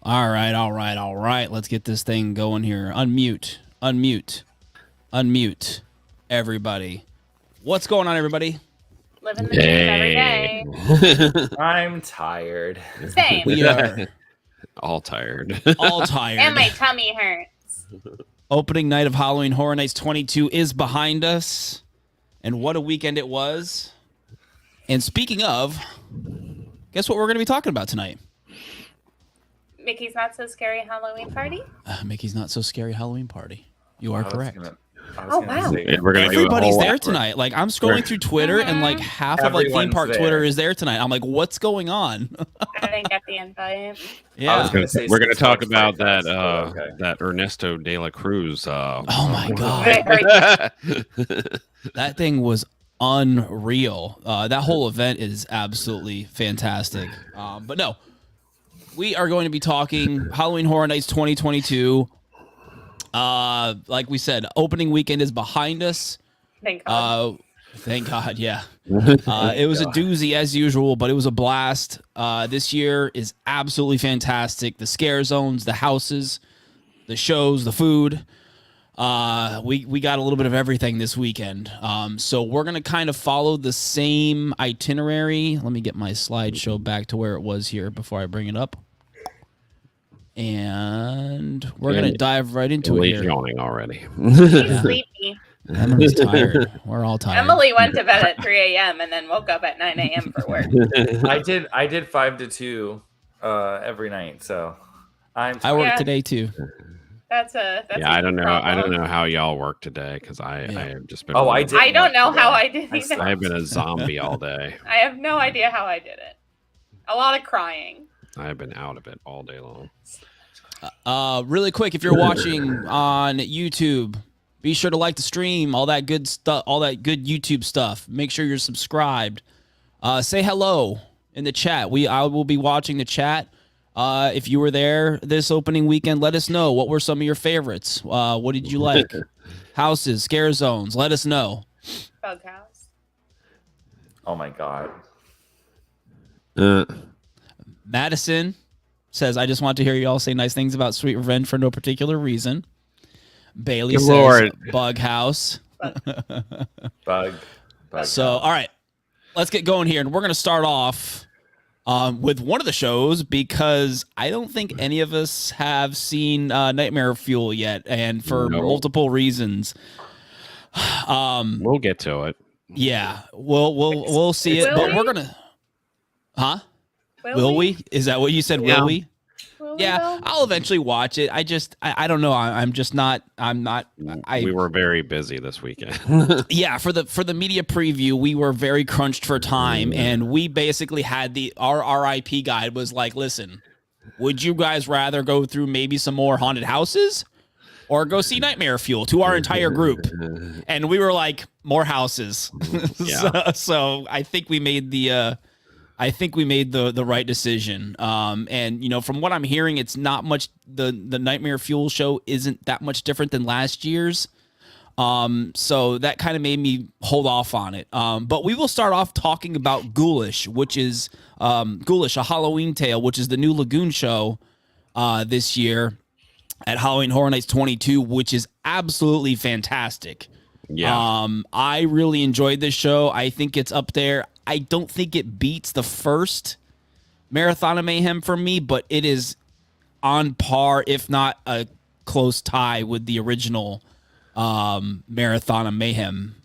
All right. Let's get this thing going here. Unmute, everybody. What's going on, everybody? Living the dream every day. I'm tired. Same. We are all tired. And my tummy hurts. Opening night of Halloween Horror Nights 22 is behind us. And what a weekend it was. And speaking of, guess what we're going to be talking about tonight? Mickey's Not So Scary Halloween Party? Mickey's Not So Scary Halloween Party. You are correct. Oh, wow. We're gonna Everybody's there tonight. Like, I'm scrolling through Twitter, and like half of like theme park Twitter is there tonight. I'm like, what's going on? I didn't get the invite. Yeah. We're gonna talk about that that Ernesto de la Cruz. Oh my god. That thing was unreal. That whole event is absolutely fantastic. But no, we are going to be talking Halloween Horror Nights 2022. Like we said, opening weekend is behind us. Thank God. Thank God, yeah. It was a doozy as usual, but it was a blast. This year is absolutely fantastic. The scare zones, the houses, the shows, the food. We got a little bit of everything this weekend. So we're going to kind of follow the same itinerary. Let me get my slideshow back to where it was here before I bring it up. And we're going to dive right into it here. Yawning already. She's sleepy. Emily's tired. We're all tired. Emily went to bed at 3 a.m. and then woke up at 9 a.m. for work. I did 5 to 2 every night, so I work today too. That's I don't know. I don't know how y'all work today because I have just been. Oh, I did. I don't know how I did either. I've been a zombie all day. I have no idea how I did it. A lot of crying. I've been out of it all day long. Really quick, if you're watching on YouTube, be sure to like the stream, all that good stuff, all that good YouTube stuff. Make sure you're subscribed. Say hello in the chat. I will be watching the chat. If you were there this opening weekend, let us know. What were some of your favorites? What did you like? Houses, scare zones. Let us know. Bug house. Oh my God. Madison says, I just want to hear you all say nice things about Sweet Revenge for no particular reason. Bailey Good says, Lord. Bug house. Bug So, all right, let's get going here. And we're going to start off with one of the shows because I don't think any of us have seen Nightmare Fuel yet, and for multiple reasons. We'll get to it. Yeah, we'll see it, but we're gonna. Huh? Will we? Is that what you said? Yeah. Will we? Yeah, I'll eventually watch it. I don't know. I'm not. We were very busy this weekend. Yeah, for the media preview, we were very crunched for time, and we basically had our RIP guide was like, listen, would you guys rather go through maybe some more haunted houses or go see Nightmare Fuel to our entire group? And we were like, more houses. Yeah. so I think we made the right decision. And you know, from what I'm hearing, it's not much. The Nightmare Fuel show isn't that much different than last year's. So that kind of made me hold off on it. But we will start off talking about Ghoulish, which is Ghoulish, a Halloween Tale, which is the new Lagoon show this year at Halloween Horror Nights 22, which is absolutely fantastic. Yeah. I really enjoyed this show. I think it's up there. I don't think it beats the first Marathon of Mayhem for me, but it is on par, if not a close tie, with the original Marathon of Mayhem.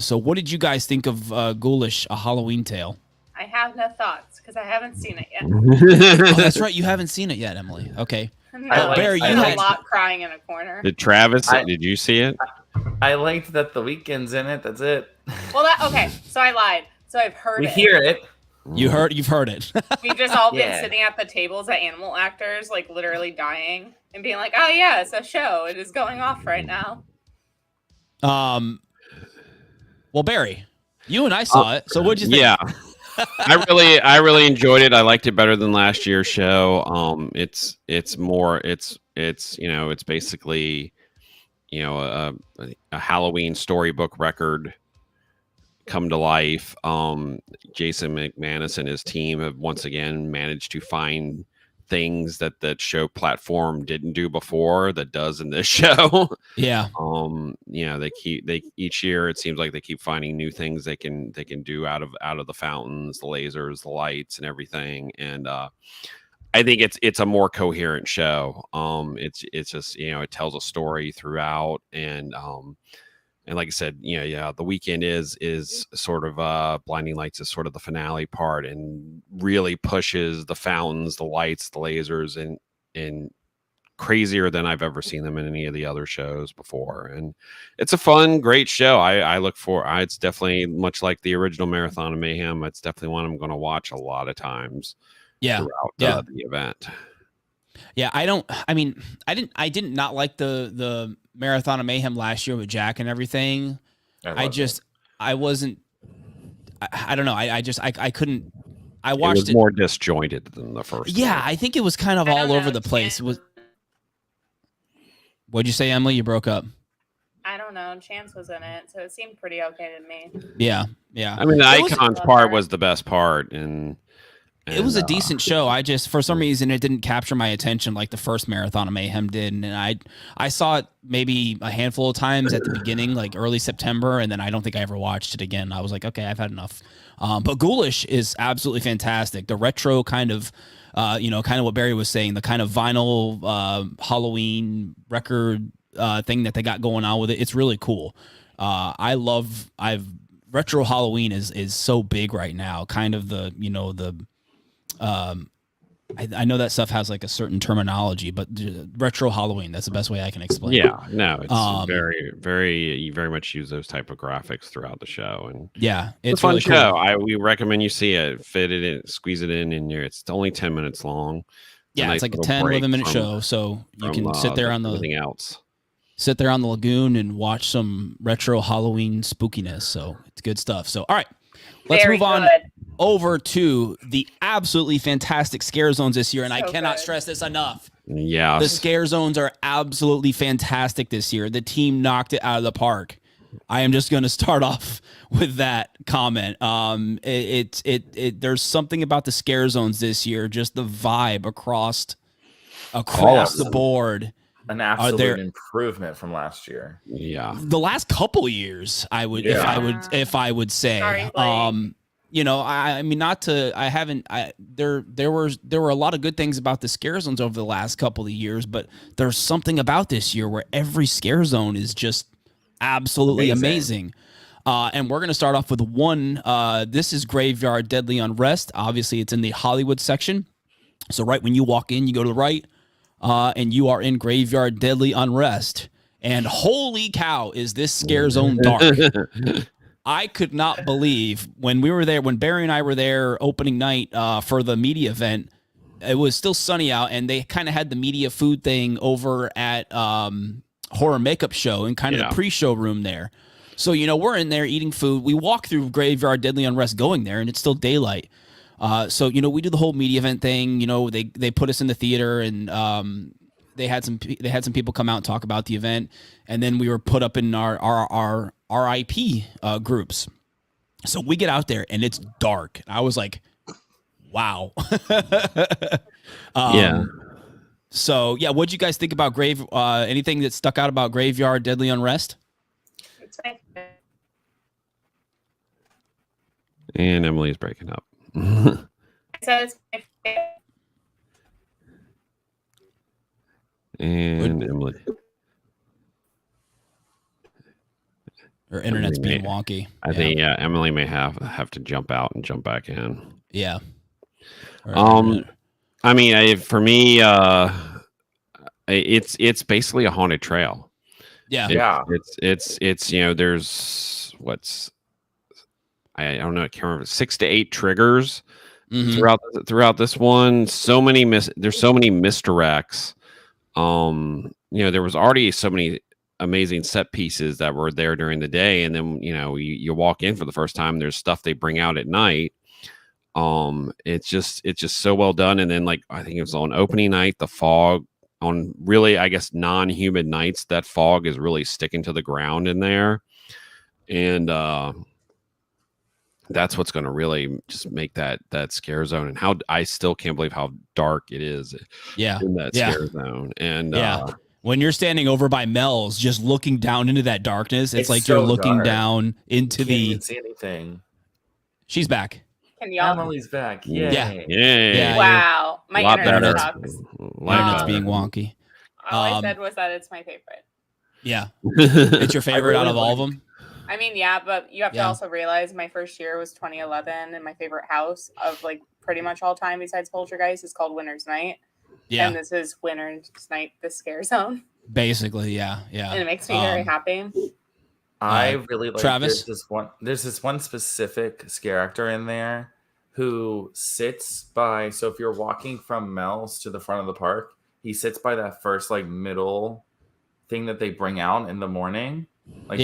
So what did you guys think of Ghoulish, a Halloween Tale? I have no thoughts because I haven't seen it yet. Oh, that's right. You haven't seen it yet, Emily. Okay. No, Barry, I you had had a lot crying in a corner. Did Travis? Did you see it? I liked that the weekend's in it. That's it. Well, okay. So I lied. So I've heard We it. hear it. you've heard it. We've just all been Yeah. sitting at the tables at animal actors, like literally dying and being like, "Oh yeah, it's a show. It is going off right now." Well, Barry, you and I saw it. So what'd you think? Yeah. I really enjoyed it. I liked it better than last year's show. It's it's basically a Halloween storybook record come to life. Jason McManus and his team have once again managed to find things that the show platform didn't do before that does in this show. Yeah. They each year it seems like they keep finding new things they can do out of the fountains, the lasers, the lights, and everything. And I think it's a more coherent show. It's just it tells a story throughout, and like I said, the weekend is sort of Blinding Lights is sort of the finale part, and really pushes the fountains, the lights, the lasers, and crazier than I've ever seen them in any of the other shows before. And it's a fun, great show. I look for. It's definitely much like the original Marathon of Mayhem. It's definitely one I'm going to watch a lot of times. Yeah. Throughout the event. Yeah, I did not like the Marathon of Mayhem last year with Jack and everything. I don't know. I couldn't. I watched it. Was more disjointed than the first. Yeah, one. I think it was kind of all over the place. It was. What'd you say, Emily? You broke up. I don't know. Chance was in it, so it seemed pretty okay to me. Yeah. I mean, the icons part was the best part, and it was a decent show. I just, for some reason, it didn't capture my attention like the first Marathon of Mayhem did. And I saw it maybe a handful of times at the beginning, like early September, and then I don't think I ever watched it again. I was like, okay, I've had enough. But Ghoulish is absolutely fantastic. The retro kind of, kind of what Barry was saying, the kind of vinyl Halloween record thing that they got going on with it. It's really cool. Retro Halloween is so big right now. Kind of I know that stuff has like a certain terminology, but retro Halloween, that's the best way I can explain it. Yeah, no, it's you very much use those type of graphics throughout the show. And yeah, it's a fun really show. Cool. We recommend you see it, fit it in, squeeze it in, and it's only 10 minutes long. Yeah, it's like a 10-11 minute show, so you can sit there on sit there on the lagoon and watch some retro Halloween spookiness. So it's good stuff. So all right, let's move on over to the absolutely fantastic scare zones this year, and I cannot stress this enough. Yeah, the scare zones are absolutely fantastic this year. The team knocked it out of the park. I am just going to start off with that comment. There's something about the scare zones this year, just the vibe across the board. An absolute improvement from last year. Yeah, the last couple of years, I would, if I would say. Sorry, I mean, not to. I haven't. There were a lot of good things about the scare zones over the last couple of years, but there's something about this year where every scare zone is just absolutely amazing. And we're gonna start off with one. This is Graveyard Deadly Unrest. Obviously, it's in the Hollywood section. So right when you walk in, you go to the right. And you are in Graveyard Deadly Unrest. And holy cow, is this scare zone dark. I could not believe when we were there, when Barry and I were there opening night for the media event, it was still sunny out, and they kind of had the media food thing over at Horror Makeup Show and kind of the pre-show room there. So, we're in there eating food. We walk through Graveyard Deadly Unrest going there, and it's still daylight. So we do the whole media event thing. They put us in the theater, and they had some people come out and talk about the event, and then we were put up in our RIP groups. So we get out there, and it's dark. I was like, wow. Yeah. So what'd you guys think about anything that stuck out about Graveyard Deadly Unrest? It's my favorite. And Emily's breaking up. So it's my favorite. And Emily. Her internet's being wonky. I think Emily may have to jump out and jump back in. Yeah. I mean, for me, it's basically a haunted trail. Yeah. It's there's I don't know, I can't remember, 6 to 8 triggers throughout this one. There's so many misdirects. There was already so many amazing set pieces that were there during the day, and then you walk in for the first time, there's stuff they bring out at night. It's just so well done. And then, like, I think it was on opening night, the fog on really, I guess, non-humid nights, that fog is really sticking to the ground in there. And that's what's going to really just make that scare zone. And how I still can't believe how dark it is in that scare zone. And when you're standing over by Mel's, just looking down into that darkness, it's like so you're looking dark. down into Can't the. even see anything. She's back. Can y'all? Emily's back. Yeah. Yay. yeah, Wow, my lot internet better. sucks. Internet's being wonky. All I said was that it's my favorite. Yeah, it's your favorite really out of all of like- them. I mean, yeah, but you have to Yeah. also realize my first year was 2011, and my favorite house of like pretty much all time besides Poltergeist is called Winter's Night. Yeah, And this is Winter's Night, the scare zone. basically, yeah. And it makes me very happy. I really like Travis? There's this one specific scare actor in there who sits by. So if you're walking from Mel's to the front of the park, he sits by that first like middle thing that they bring out in the morning, like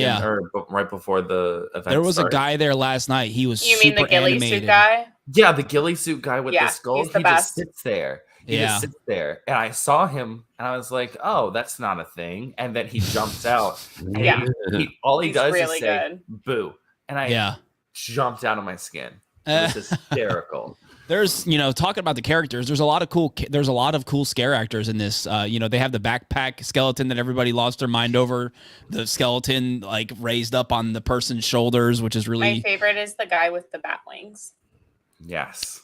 right before the event. There was starts. a guy there last night. He was You mean the super ghillie animated. suit guy? Yeah, the ghillie suit guy with Yeah, the skull. he's the He best. just sits there. He Yeah. just sits there, and I saw him, and I was like, "Oh, that's not a thing." And then he jumps out. And Yeah. all he He's does really is say good. "boo," and I jumped out of my skin. It was hysterical. There's, talking about the characters, there's a lot of cool scare actors in this. They have the backpack skeleton that everybody lost their mind over, the skeleton like raised up on the person's shoulders, which is My really, favorite is the guy with the bat wings. Yes.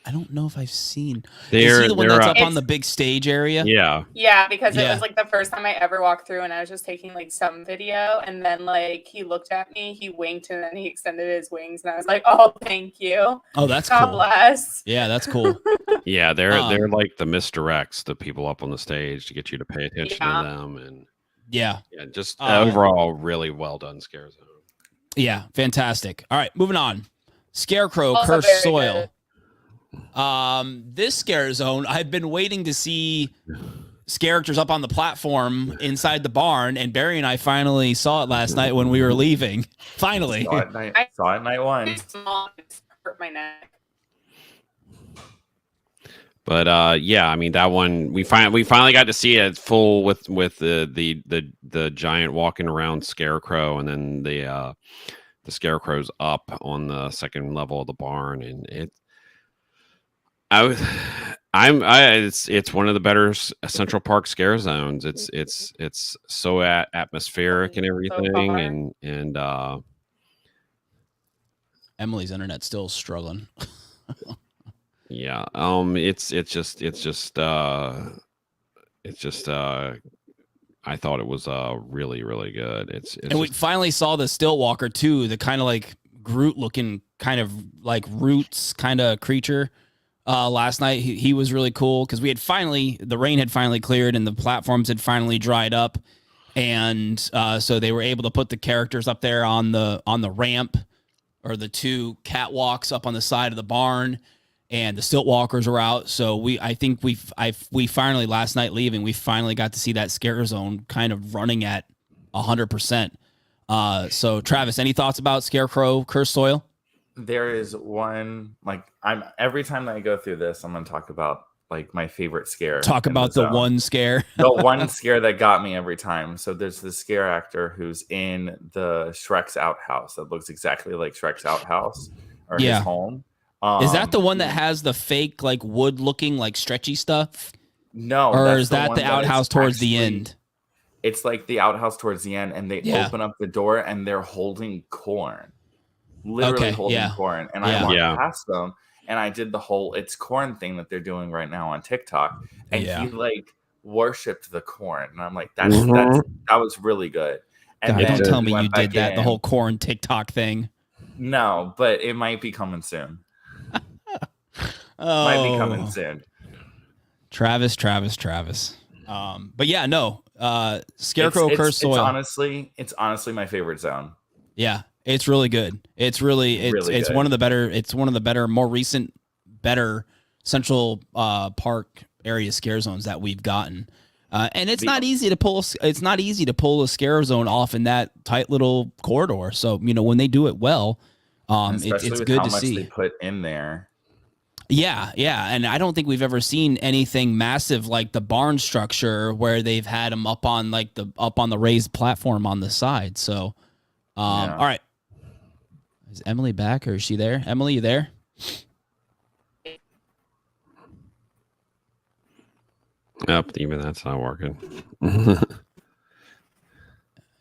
I don't know if I've seen. They're- Is he the one they're, that's up It's- on the big stage area? Yeah. Yeah, because it Yeah. was like the first time I ever walked through, and I was just taking like some video, and then like he looked at me, he winked, and then he extended his wings, and I was like, "Oh, thank you, Oh, that's God cool. bless." Yeah, that's cool. Yeah, they're like the misdirects, the people up on the stage to get you to pay attention Yeah. to them. And Yeah. just Uh, overall really well done scare zone. Yeah. Fantastic. All right, moving on. Scarecrow, Also Cursed very Soil. good. This scare zone, I've been waiting to see characters up on the platform inside the barn, and Barry and I finally saw it last night when we were leaving. Finally. Saw it night one. It's small, it's hurt my neck. But yeah, I mean that one we finally got to see it full with the giant walking around Scarecrow, and then the Scarecrow's up on the second level of the barn, and it's one of the better Central Park scare zones. It's so atmospheric and everything, and Emily's internet's still struggling. yeah, it's just I thought it was really, really good. It's And we finally saw the Stillwalker too, the kind of like Groot looking kind of like roots kind of creature. Last night he was really cool because the rain had finally cleared and the platforms had finally dried up, and so they were able to put the characters up there on the ramp or the two catwalks up on the side of the barn, and the Stillwalkers were out. So I think we finally last night leaving, we finally got to see that scare zone kind of running at 100%. So Travis, any thoughts about Scarecrow, Cursed Soil? There is one every time that I go through this, I'm gonna talk about like my favorite scare. Talk in about the the zone. one scare. The one scare that got me every time. So there's this scare actor who's in the Shrek's outhouse that looks exactly like Shrek's outhouse or Yeah. his home. Is that the one that has the fake like wood looking like stretchy stuff? No, Or that's is that one the is outhouse towards the actually- end? It's like the outhouse towards the end, and they open up the door and they're holding corn. Literally holding corn. And I walked past them and I did the whole it's corn thing that they're doing right now on TikTok. And he like worshipped the corn. And I'm like, that was really good. And God, don't tell me went you did back that, the in. whole corn TikTok thing. No, but it might be coming soon. Oh, Might be coming soon. Travis. But yeah, no. Scarecrow, Cursed Soil. It's honestly my favorite zone. Yeah, it's really good. It's really it's good. one of the better, more recent, better Central Park area scare zones that we've gotten. And it's not easy to pull. It's not easy to pull a scare zone off in that tight little corridor. So when they do it well, Especially it's with good how to much see. they put in there. Yeah, and I don't think we've ever seen anything massive like the barn structure where they've had them up on the raised platform on the side. So, all right, is Emily back or is she there? Emily, you there? Nope, even that's not working.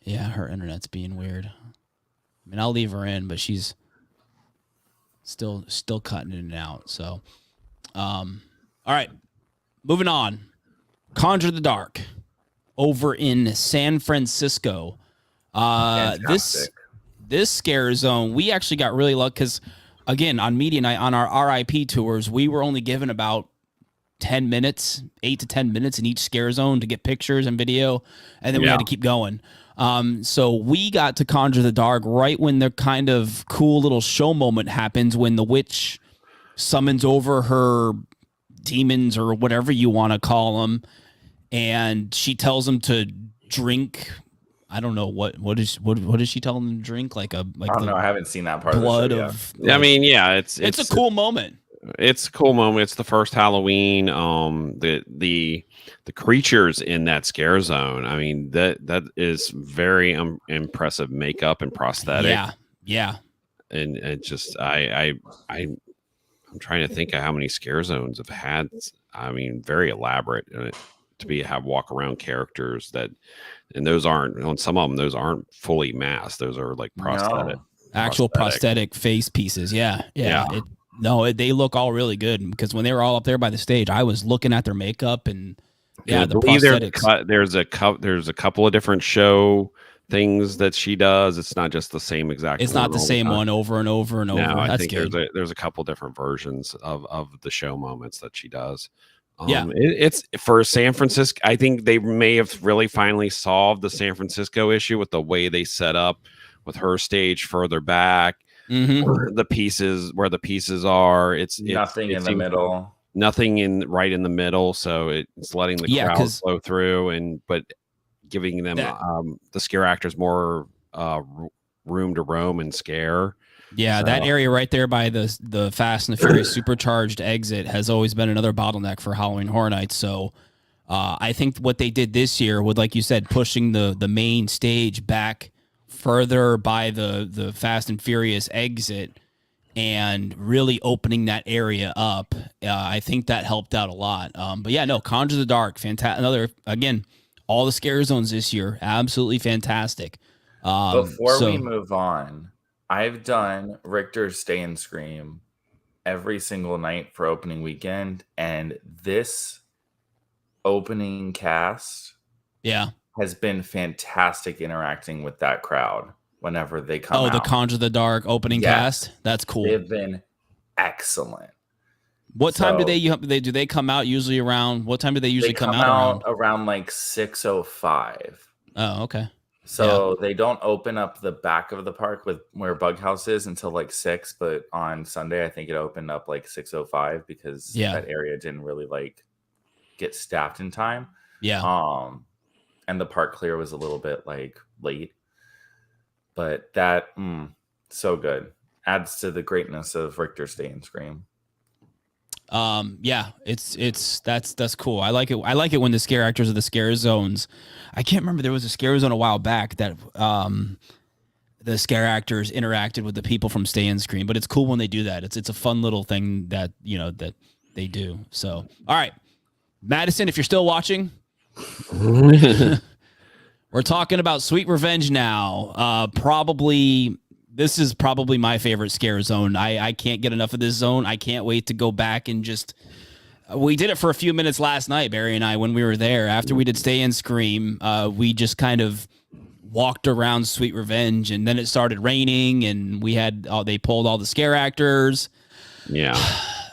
Yeah, her internet's being weird. I mean, I'll leave her in, but she's still cutting in and out. So, all right, moving on. Conjure the Dark over in San Francisco. This scare zone, we actually got really lucky because, again, on media night on our RIP tours, we were only given about 10 minutes, 8 to 10 minutes in each scare zone to get pictures and video, and then we had to keep going. So we got to Conjure the Dark right when the kind of cool little show moment happens when the witch summons over her demons or whatever you want to call them, and she tells them to drink. I don't know what does she tell them to drink? I don't know. I haven't seen that part. Blood of the show, I mean, it's a cool moment. It's a cool moment. It's the first Halloween. The creatures in that scare zone. I mean, that is very impressive makeup and prosthetic. Yeah. And it just I'm trying to think of how many scare zones have had. I mean, very elaborate to have walk around characters that, and those aren't on some of them. Those aren't fully masked. Those are like prosthetic, actual prosthetic face pieces. Yeah. They look all really good because when they were all up there by the stage, I was looking at their makeup and the prosthetics. There's a couple of different show things that she does. It's not just the same exact. It's not the same one over and over and over. I That's think good. there's a couple different versions of the show moments that she does. It's for San Francisco. I think they may have really finally solved the San Francisco issue with the way they set up with her stage further back. Where the pieces are. It's nothing in the middle. Nothing right in the middle. So it's letting the crowd flow through but giving them the scare actors more room to roam and scare. Yeah, that area right there by the Fast and the Furious supercharged exit has always been another bottleneck for Halloween Horror Nights. So I think what they did this year with, like you said, pushing the main stage back further by the Fast and Furious exit and really opening that area up, I think that helped out a lot. But yeah, no, Conjure the Dark, fantastic. Again, all the scare zones this year, absolutely fantastic. Before we move on, I've done Richter's Stay and Scream every single night for opening weekend, and this opening cast has been fantastic interacting with that crowd whenever they come out. The Conjure the Dark opening cast? That's cool. They've been excellent. What time do they come out usually around? What time do they usually come out around like 6:05. Oh, okay. So they don't open up the back of the park where Bug House is until like 6, but on Sunday I think it opened up like 6:05 because that area didn't really like get staffed in time. Yeah. And the park clear was a little bit like late. But that so good. Adds to the greatness of Richter's Stay and Scream. That's cool. I like it. I like it when the scare actors of the scare zones. I can't remember, there was a scare zone a while back that the scare actors interacted with the people from Stay and Scream, but it's cool when they do that. It's a fun little thing that that they do. So, all right, Madison, if you're still watching, we're talking about Sweet Revenge now. This is probably my favorite scare zone. I can't get enough of this zone. I can't wait to go back and just... We did it for a few minutes last night, Barry and I, when we were there. After we did Stay and Scream, we just kind of walked around Sweet Revenge, and then it started raining, and they pulled all the scare actors. Yeah.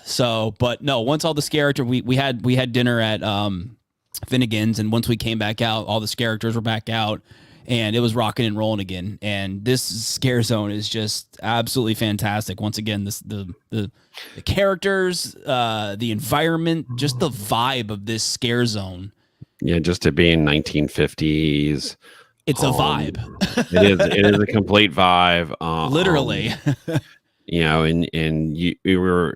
So, but no, once all the scare actors... We had dinner at Finnegan's, and once we came back out, all the scare actors were back out. And it was rocking and rolling again. And this scare zone is just absolutely fantastic. Once again, the characters, the environment, just the vibe of this scare zone. Yeah, just to be in 1950s. It's a vibe. It is a complete vibe. Literally. you know, and we're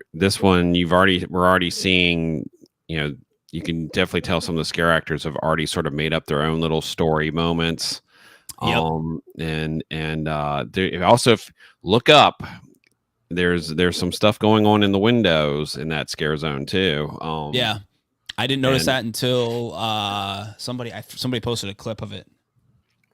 already seeing, you know, you can definitely tell some of the scare actors have already sort of made up their own little story moments. Yep. And they also look up. There's some stuff going on in the windows in that scare zone too. Yeah, I didn't notice that until somebody posted a clip of it,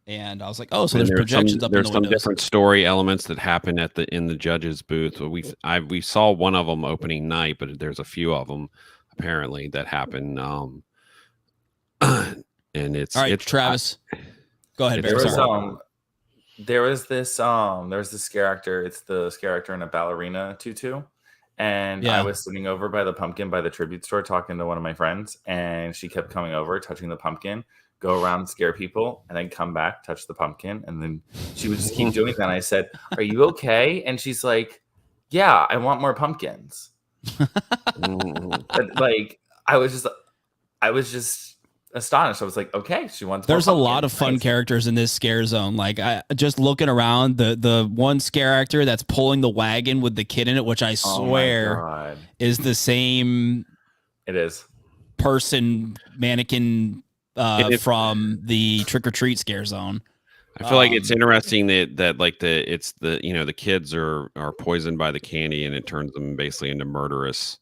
and I was like, oh, so there's projections up in the windows. There's some different story elements that happen in the judges booth. We saw one of them opening night, but there's a few of them apparently that happen. And it's all right, Travis. Go ahead, Barry. There was this scare actor. It's the scare actor in a ballerina tutu. And I was sitting over by the pumpkin by the tribute store talking to one of my friends, and she kept coming over, touching the pumpkin, go around, scare people, and then come back, touch the pumpkin, and then she would just keep doing that. And I said, "Are you okay?" And she's like, "Yeah, I want more pumpkins." But, like, I was just astonished. I was like, okay, she wants. There's a lot of fun characters in this scare zone. Like, I just looking around, the one scare actor that's pulling the wagon with the kid in it, which I swear is the same. It is person mannequin from the Trick or Treat scare zone. I feel like it's interesting that like the kids are poisoned by the candy, and it turns them basically into murderous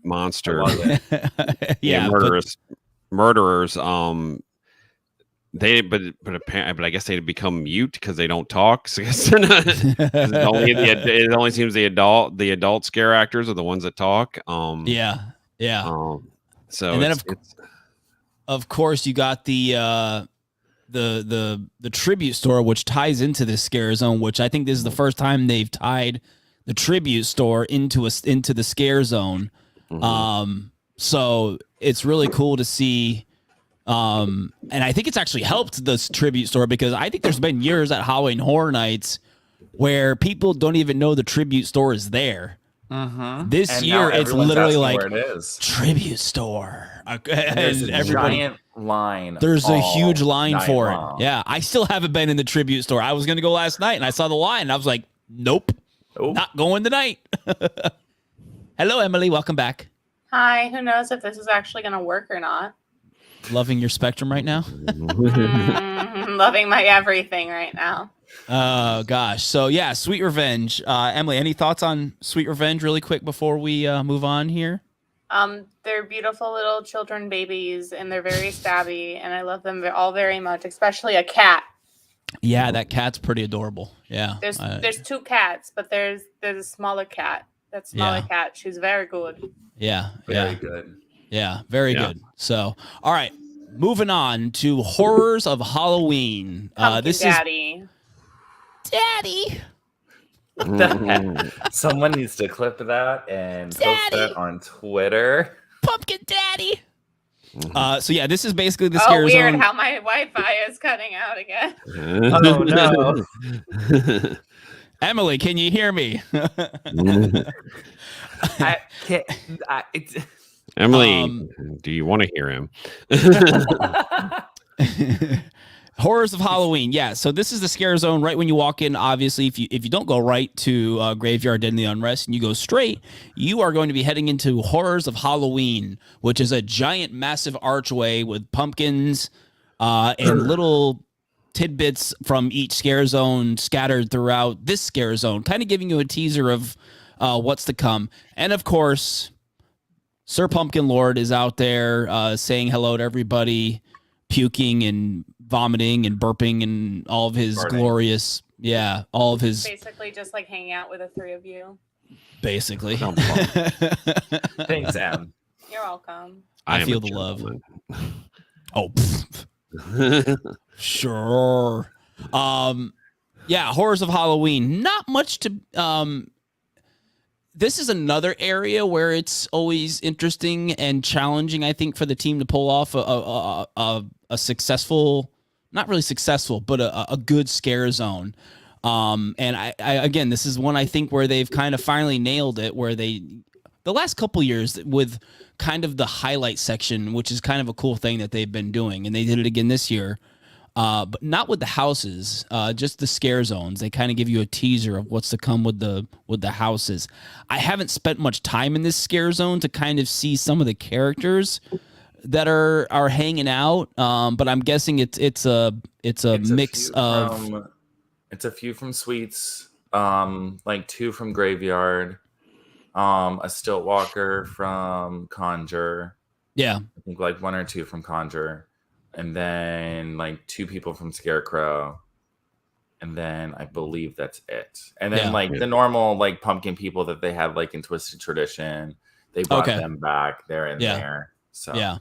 monster. Murderers. But I guess they become mute because they don't talk. So it only seems the adult scare actors are the ones that talk. So and then of course you got the tribute store, which ties into this scare zone, which I think this is the first time they've tied the tribute store into the scare zone. So it's really cool to see. And I think it's actually helped this tribute store, because I think there's been years at Halloween Horror Nights where people don't even know the tribute store is there. This year, it's literally like tribute store. And there's a giant line. There's a huge line for it. Yeah, I still haven't been in the tribute store. I was going to go last night, and I saw the line, and I was like, nope. Not going tonight. Hello, Emily. Welcome back. Hi. Who knows if this is actually going to work or not? Loving your spectrum right now? Loving my everything right now. Oh, gosh. So, yeah, Sweet Revenge. Emily, any thoughts on Sweet Revenge really quick before we move on here? They're beautiful little children babies, and they're very stabby, and I love them all very much, especially a cat. Yeah, that cat's pretty adorable. Yeah. There's two cats, but there's a smaller cat. That smaller cat, she's very good. Yeah. Very good. Yeah, very good. So, all right, moving on to Horrors of Halloween. This Daddy. What the heck? Someone needs to clip that and post that on Twitter. Pumpkin Daddy. So yeah, this is basically the scare zone. Weird how my Wi-Fi is cutting out again. Oh no. Emily, can you hear me? I can't. Emily, do you want to hear him? Horrors of Halloween. Yeah, so this is the scare zone right when you walk in. Obviously, if you don't go right to Graveyard Dead and the Unrest and you go straight, you are going to be heading into Horrors of Halloween, which is a giant, massive archway with pumpkins and little tidbits from each scare zone scattered throughout this scare zone, kind of giving you a teaser of what's to come. And of course, Sir Pumpkin Lord is out there saying hello to everybody, puking and vomiting and burping and all of his glorious, all of his. Basically just like hanging out with the three of you. Basically. Thanks, Em. You're welcome. I feel the love. Oh, sure. Horrors of Halloween. Not much to this is another area where it's always interesting and challenging, I think, for the team to pull off a successful, not really successful, but a good scare zone. And I again, this is one I think where they've kind of finally nailed it, where the last couple years with kind of the highlight section, which is kind of a cool thing that they've been doing, and they did it again this year. but not with the houses, just the scare zones. They kind of give you a teaser of what's to come with the houses. I haven't spent much time in this scare zone to kind of see some of the characters that are hanging out. But I'm guessing it's a mix of. It's a few from Sweets, like 2 from Graveyard, a Stilt Walker from Conjure. Yeah, I think like 1 or 2 from Conjure. And then like 2 people from Scarecrow. And then I believe that's it. And then the normal like pumpkin people that they have like in Twisted Tradition. They brought them back. They're in there. So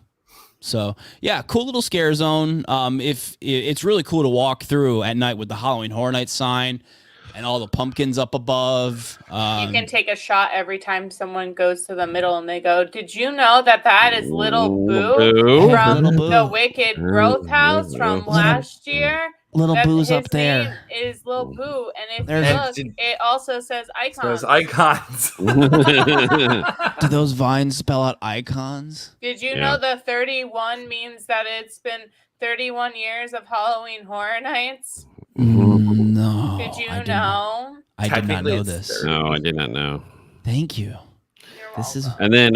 cool little scare zone. If it's really cool to walk through at night with the Halloween Horror Nights sign and all the pumpkins up above. You can take a shot every time someone goes to the middle and they go, "Did you know that is Little Boo from the Wicked Growth House from last year?" Little Boo's up there. His name is Little Boo, and if you look, it also says icons. Icons. Do those vines spell out icons? Did you know the 31 means that it's been 31 years of Halloween Horror Nights? No. Did you know? I did not know this. No, I did not know. Thank you. This is. And then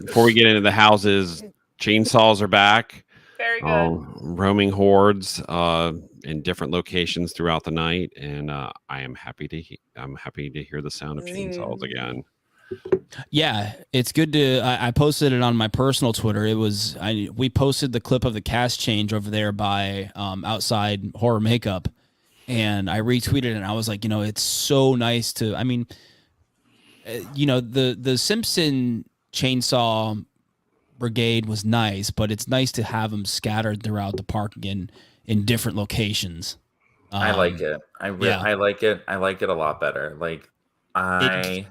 before we get into the houses, chainsaws are back. Very good. Roaming hordes in different locations throughout the night, and I am happy to hear the sound of chainsaws again. Yeah, it's good to. I posted it on my personal Twitter. We posted the clip of the cast change over there by Outside Horror Makeup, and I retweeted it. And I was like, it's so nice to. I mean, the Simpson chainsaw brigade was nice, but it's nice to have them scattered throughout the park again in different locations. I like it. I like it. I like it a lot better. Like I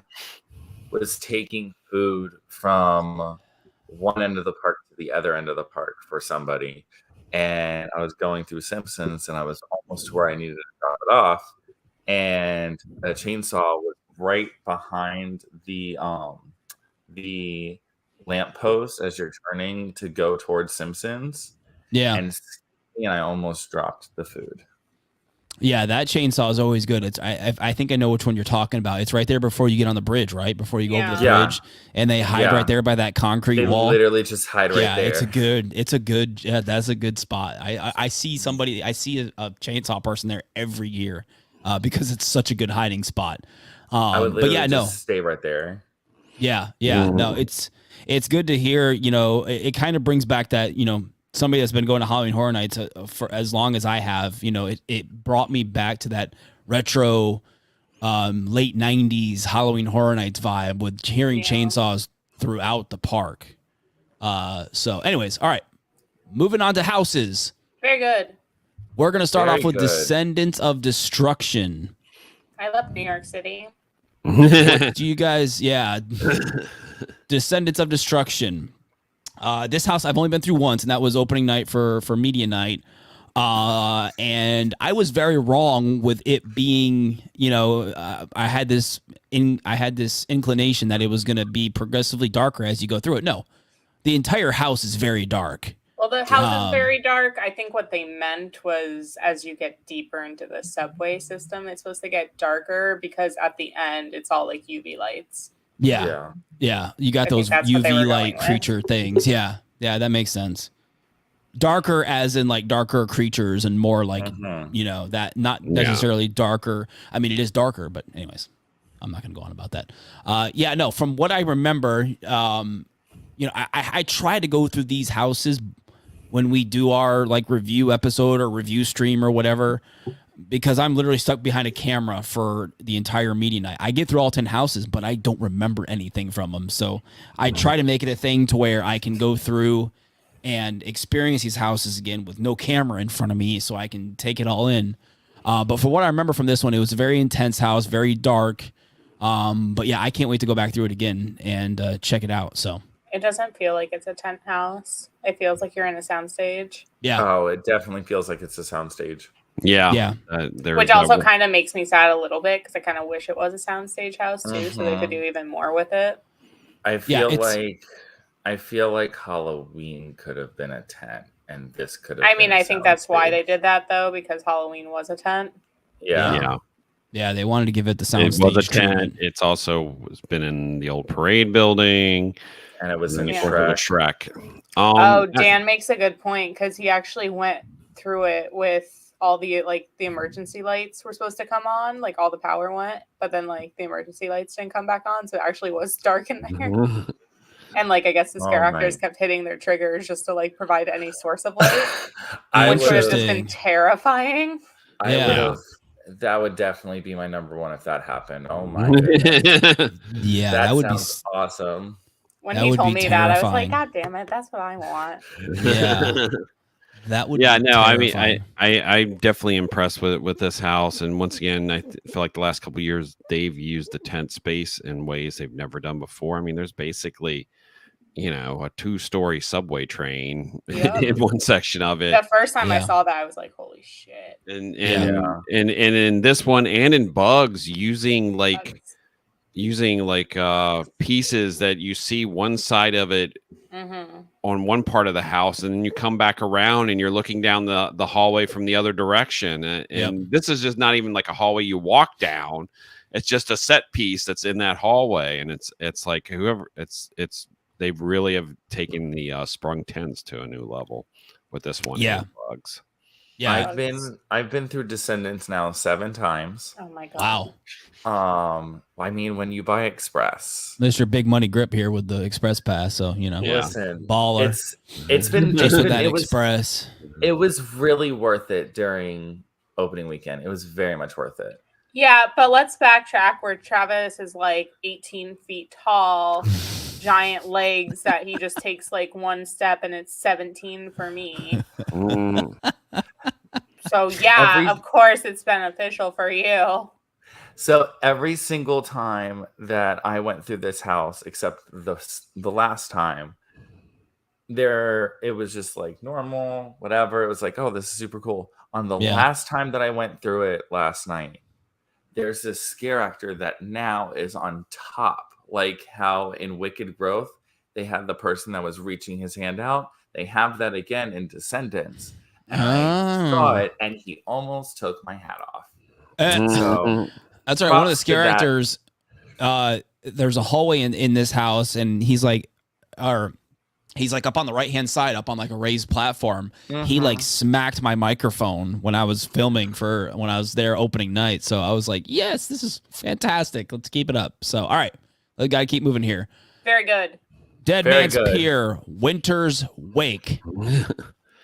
was taking food from one end of the park to the other end of the park for somebody, and I was going through Simpsons, and I was almost to where I needed to drop it off, and a chainsaw was right behind the lamppost as you're turning to go towards Simpsons. Yeah, and I almost dropped the food. Yeah, that chainsaw is always good. It's I think I know which one you're talking about. It's right there before you get on the bridge, right? Before you go over the bridge, and they hide right there by that concrete wall. They literally just hide right there. That's a good spot. I see a chainsaw person there every year because it's such a good hiding spot. I would literally just stay right there. Yeah. No, it's good to hear. It kind of brings back that somebody that's been going to Halloween Horror Nights for as long as I have, it brought me back to that retro late 90s Halloween Horror Nights vibe with hearing chainsaws throughout the park. So anyways, all right, moving on to houses. Very good. We're going to start off with Descendants of Destruction. I love New York City. Do you guys, Descendants of Destruction. This house I've only been through once, and that was opening night for media night. And I was very wrong with it being, I had this inclination that it was going to be progressively darker as you go through it. No, the entire house is very dark. Well, the house is very dark. I think what they meant was as you get deeper into the subway system, it's supposed to get darker because at the end it's all like UV lights. Yeah. You got those UV light creature things. Yeah, that makes sense. Darker as in like darker creatures and more like, that not necessarily darker. I mean, it is darker, but anyways, I'm not going to go on about that. From what I remember, I try to go through these houses when we do our like review episode or review stream or whatever, because I'm literally stuck behind a camera for the entire media night. I get through all 10 houses, but I don't remember anything from them. So I try to make it a thing to where I can go through and experience these houses again with no camera in front of me so I can take it all in. But for what I remember from this one, it was a very intense house, very dark. But yeah, I can't wait to go back through it again and check it out. So it doesn't feel like it's a tent house. It feels like you're in a soundstage. Yeah. Oh, it definitely feels like it's a soundstage. Yeah. Which also kind of makes me sad a little bit because I kind of wish it was a soundstage house too, so they could do even more with it. I feel like Halloween could have been a tent. and this could have. I mean, I think that's why they did that though, because Halloween was a tent. Yeah. Yeah, they wanted to give it the sound. It was a tent. It's also been in the old parade building, and it was in Shrek. Dan makes a good point because he actually went through it with all the the emergency lights were supposed to come on, like all the power went, but then like the emergency lights didn't come back on, so it actually was dark in there. And like I guess the scare actors kept hitting their triggers just to like provide any source of light, which would have just been terrifying. That would definitely be my number one if that happened. Oh my goodness. Yeah, that would be awesome. When he told me that, I was like, God damn it, that's what I want. Yeah. That would be terrifying. I mean, I'm definitely impressed with this house. And once again, I feel like the last couple of years, they've used the tent space in ways they've never done before. I mean, there's basically, a 2-story subway train in one section of it. The first time I saw that, I was like, holy shit. And in this one and in Bugs, using pieces that you see one side of it on one part of the house, and then you come back around and you're looking down the hallway from the other direction. And this is just not even like a hallway you walk down. It's just a set piece that's in that hallway. And it's like they really have taken the sprung tents to a new level with this one. Yeah. Bugs. Yeah. I've been through Descendants now 7 times. Oh my God. Wow. I mean, when you buy Express, Mr. Big Money Grip here with the Express Pass, so listen, baller. It's been just with that Express. It was really worth it during opening weekend. It was very much worth it. Yeah, but let's backtrack where Travis is like 18 feet tall, giant legs that he just takes like one step and it's 17 for me. So of course it's beneficial for you. So every single time that I went through this house, except the last time, it was just like normal, whatever. It was like, oh, this is super cool. On the last time that I went through it last night, there's this scare actor that now is on top, like how in Wicked Growth they had the person that was reaching his hand out. They have that again in Descendants. And I saw it, and he almost took my hat off. So that's right. One of the scare actors. There's a hallway in this house, and he's like up on the right hand side, up on like a raised platform. He like smacked my microphone when I was filming when I was there opening night. So I was like, yes, this is fantastic. Let's keep it up. So all right, we gotta keep moving here. Very good. Deadmans Pier, Winter's Wake.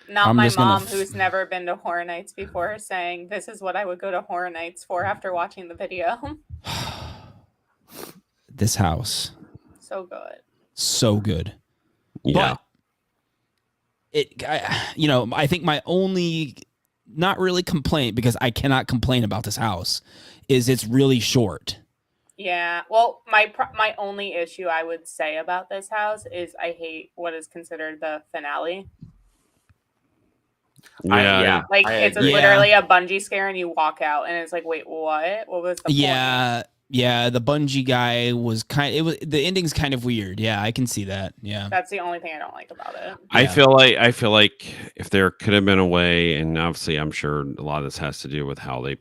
Not my mom, who's never been to Horror Nights before, saying this is what I would go to Horror Nights for after watching the video. This house. So good. So good. Yeah. But I think my only, not really complaint, because I cannot complain about this house, is it's really short. Yeah. Well, my only issue I would say about this house is I hate what is considered the finale. Yeah. Like it's literally a bungee scare and you walk out and it's like, wait, what? What was the point? Yeah, the bungee guy was the ending's kind of weird. Yeah, I can see that. Yeah. That's the only thing I don't like about it. I feel like if there could have been a way, and obviously I'm sure a lot of this has to do with how the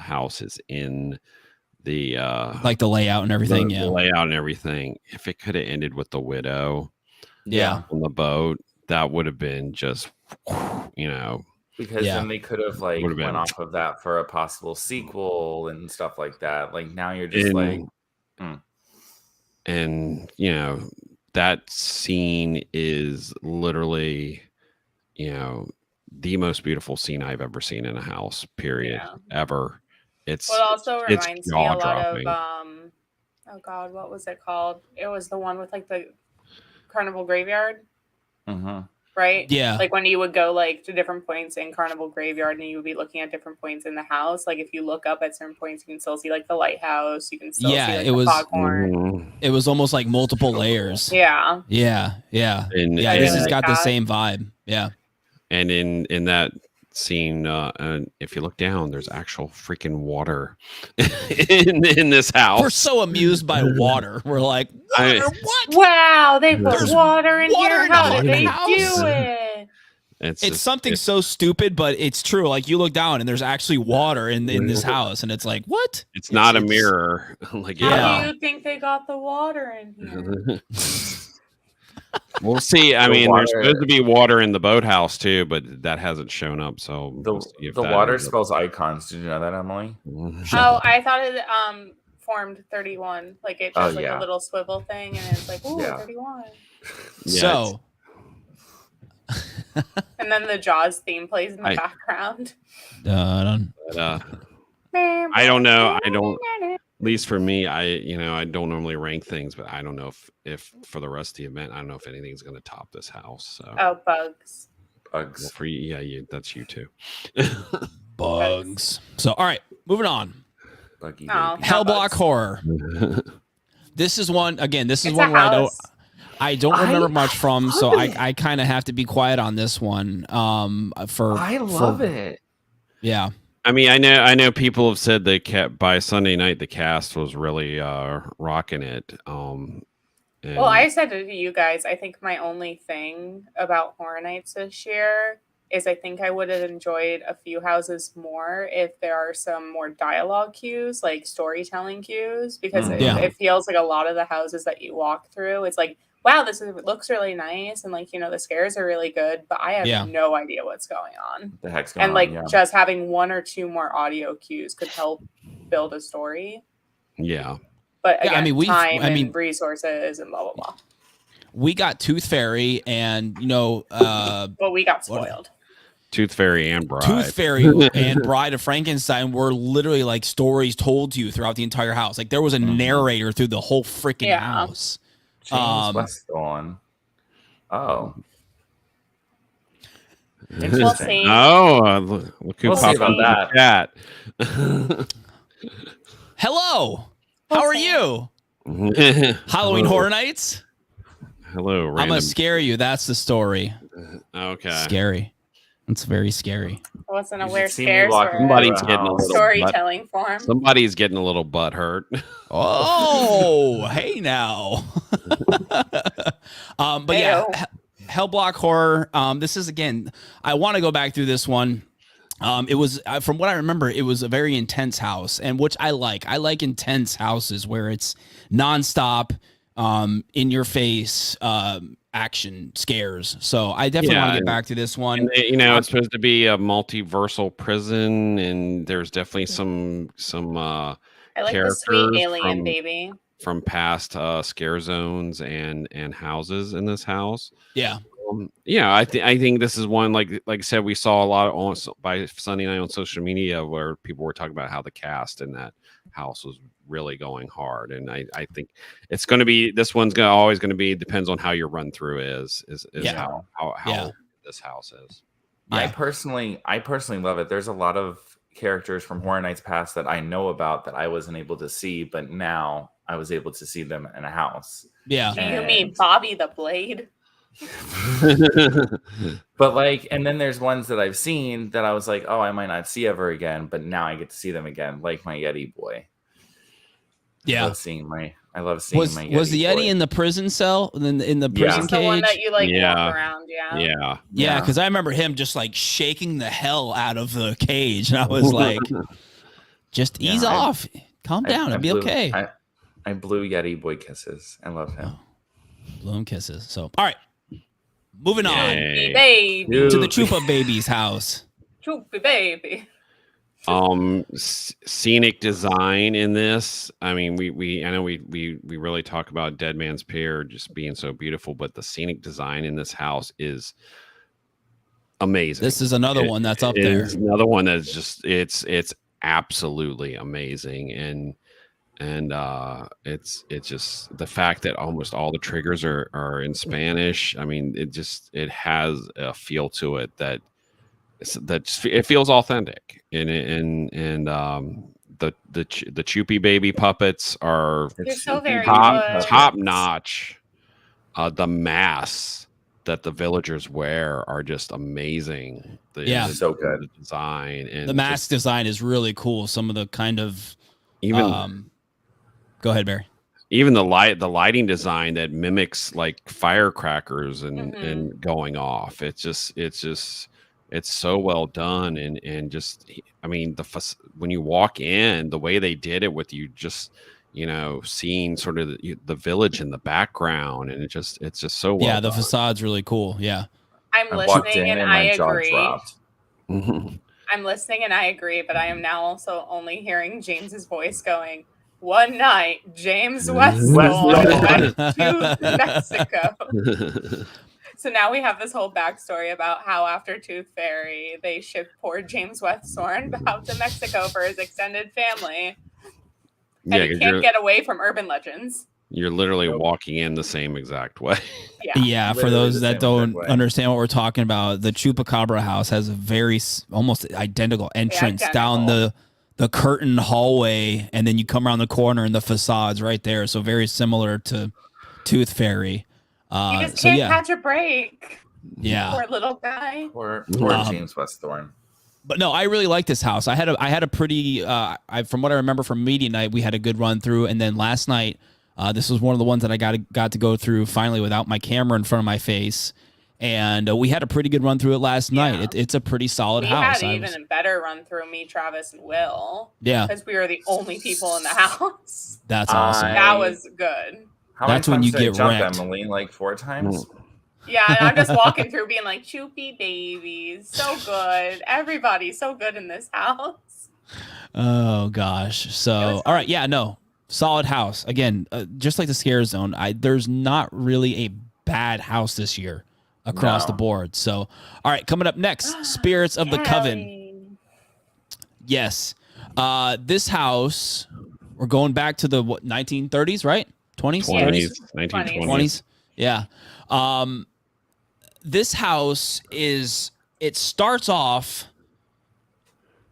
house is in the like the layout and everything. The layout and everything. If it could have ended with the widow on the boat, that would have been just because then they could have went off of that for a possible sequel and stuff like that. Like now you're just and that scene is literally the most beautiful scene I've ever seen in a house, period, ever. It also reminds me a lot of oh god, what was it called? It was the one with like the Carnival Graveyard. Right? Yeah. Like when you would go like to different points in Carnival Graveyard and you would be looking at different points in the house. Like if you look up at certain points, you can still see like the lighthouse. You can still see like the foghorn. It was almost like multiple layers. Yeah. Yeah. This has got the same vibe. Yeah. And in that scene, and if you look down, there's actual freaking water in this house. We're so amused by water. We're like, water, what? Wow, they put water in here. How did they do it? It's something so stupid, but it's true. Like you look down and there's actually water in this house, and it's like, what? It's not a mirror. Like, how do you think they got the water in here? We'll see. I mean, there's supposed to be water in the boathouse too, but that hasn't shown up. So the water spells icons. Did you know that, Emily? I thought it formed 31. Like it does a little swivel thing, and it's like, ooh, 31. So. And then the Jaws theme plays in the background. I don't know. At least for me, I don't normally rank things, but I don't know if for the rest of the event, I don't know if anything's going to top this house. So. Bugs. Well, for you, that's you too. Bugs. So, all right, moving on. Hellblack Horror. This is one. Again, this is one where I don't remember much from, so I kind of have to be quiet on this one. I love it. Yeah. I mean, I know people have said by Sunday night the cast was really rocking it. Well, I said to you guys, I think my only thing about Horror Nights this year is I think I would have enjoyed a few houses more if there are some more dialogue cues, like storytelling cues, because it feels like a lot of the houses that you walk through, it's like, wow, looks really nice, and like, the scares are really good, but I have no idea what's going on. The heck's going on? And just having one or two more audio cues could help build a story. Yeah. But again, time and resources and blah blah blah. We got Tooth Fairy, and but we got spoiled. Tooth Fairy and Bride. Tooth Fairy and Bride of Frankenstein were literally like stories told to you throughout the entire house. Like there was a narrator through the whole freaking house. James Westthorne. Oh. Interesting. Look who popped up in the chat. Hello. How are you? Halloween Horror Nights? Hello, random. I'm going to scare you. That's the story. Okay. Scary. It's very scary. I wasn't aware scares Somebody's getting a little storytelling form. Somebody's getting a little butt hurt. Oh, hey now. But yeah, Hellblack Horror. This is, again, I want to go back through this one. It was, from what I remember, it was a very intense house, and which I like. I like intense houses where it's nonstop, in your face, action scares. So I definitely want to get back to this one. And it's supposed to be a multiversal prison, and there's definitely some I like the sweet alien baby from past scare zones and houses in this house. Yeah. I think this is one, like I said, we saw a lot by Sunday night on social media where people were talking about how the cast in that house was really going hard, and I think it's going to be, this one's always going to be, depends on how your run through is how this house is. I personally love it. There's a lot of characters from Horror Nights past that I know about that I wasn't able to see, but now I was able to see them in a house. Yeah. Do you mean Bobby the Blade? But and then there's ones that I've seen that I was like, oh, I might not see ever again, but now I get to see them again, like my Yeti boy. Yeah, I love seeing my Yeti. Was the Yeti boy in the prison cell, in the prison cage? The one that you walk around, yeah. Because I remember him just shaking the hell out of the cage, and I was like, just ease off, calm down, it'll be okay. I blew Yeti boy kisses. I love him. Blew him kisses. So, all right. Moving on baby. To the Chupa Baby's house. Chupa Baby. Scenic design in this. I mean, I know we really talk about Deadmans Pier just being so beautiful, but the scenic design in this house is amazing. This is another one that's up there. Another one that's just it's absolutely amazing, and it's just the fact that almost all the triggers are in Spanish. I mean, it has a feel to it that it feels authentic, and the Choopy Baby puppets are so very top notch. The masks that the villagers wear are just amazing. So good. The design, and the mask design is really cool. Some of the kind of even. Go ahead, Barry. even the lighting design that mimics like firecrackers and going off. It's so well done, and just, I mean, when you walk in, the way they did it with you just, seeing sort of the village in the background, and it's just so well the done. facade's really cool. Yeah. I'm listening and I agree. I'm listening and I agree, but I am now also only hearing James's voice going, one night, James Westthorne went to Mexico. So now we have this whole backstory about how after Tooth Fairy, they shipped poor James Westthorne out to Mexico for his extended family. And he can't get away from urban legends. You're literally walking in the same exact way. Yeah, for those that don't understand what we're talking about, the Chupacabra house has a very almost identical entrance down the curtain hallway, and then you come around the corner and the facade's right there. So very similar to Tooth Fairy. You just can't catch a break. Yeah. Poor little guy. Poor James Westthorne. But no, I really like this house. I had a pretty from what I remember from media night, we had a good run through, and then last night, this was one of the ones that I got to go through finally without my camera in front of my face, and we had a pretty good run through it last night. It's a pretty solid house. We had even a better run through, me, Travis, and Will. Yeah, because we were the only people in the house. That's awesome. That was good. That's when you get wrecked. Emily, like 4 times. Yeah, and I'm just walking through being like, choopy babies, so good. Everybody's so good in this house. Oh, gosh. So, all right. Yeah, no. Solid house. Again, just like the Scare Zone, there's not really a bad house this year across the board. So, all right. Coming up next, Spirits of the Coven. Yes. This house, we're going back to the 1930s, right? 20s? 1920s. Yeah. This house it starts off,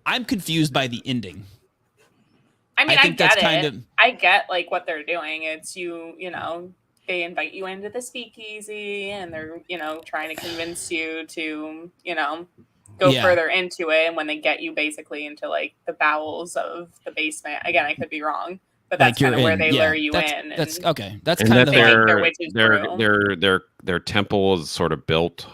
I'm confused by the ending. I mean, I get it. I get like what they're doing. It's they invite you into the speakeasy and they're, trying to convince you to, go further into it. And when they get you basically into like the bowels of the basement, again, I could be wrong, but that's kind of where they lure you in. That's okay. That's kind of their temple is sort of built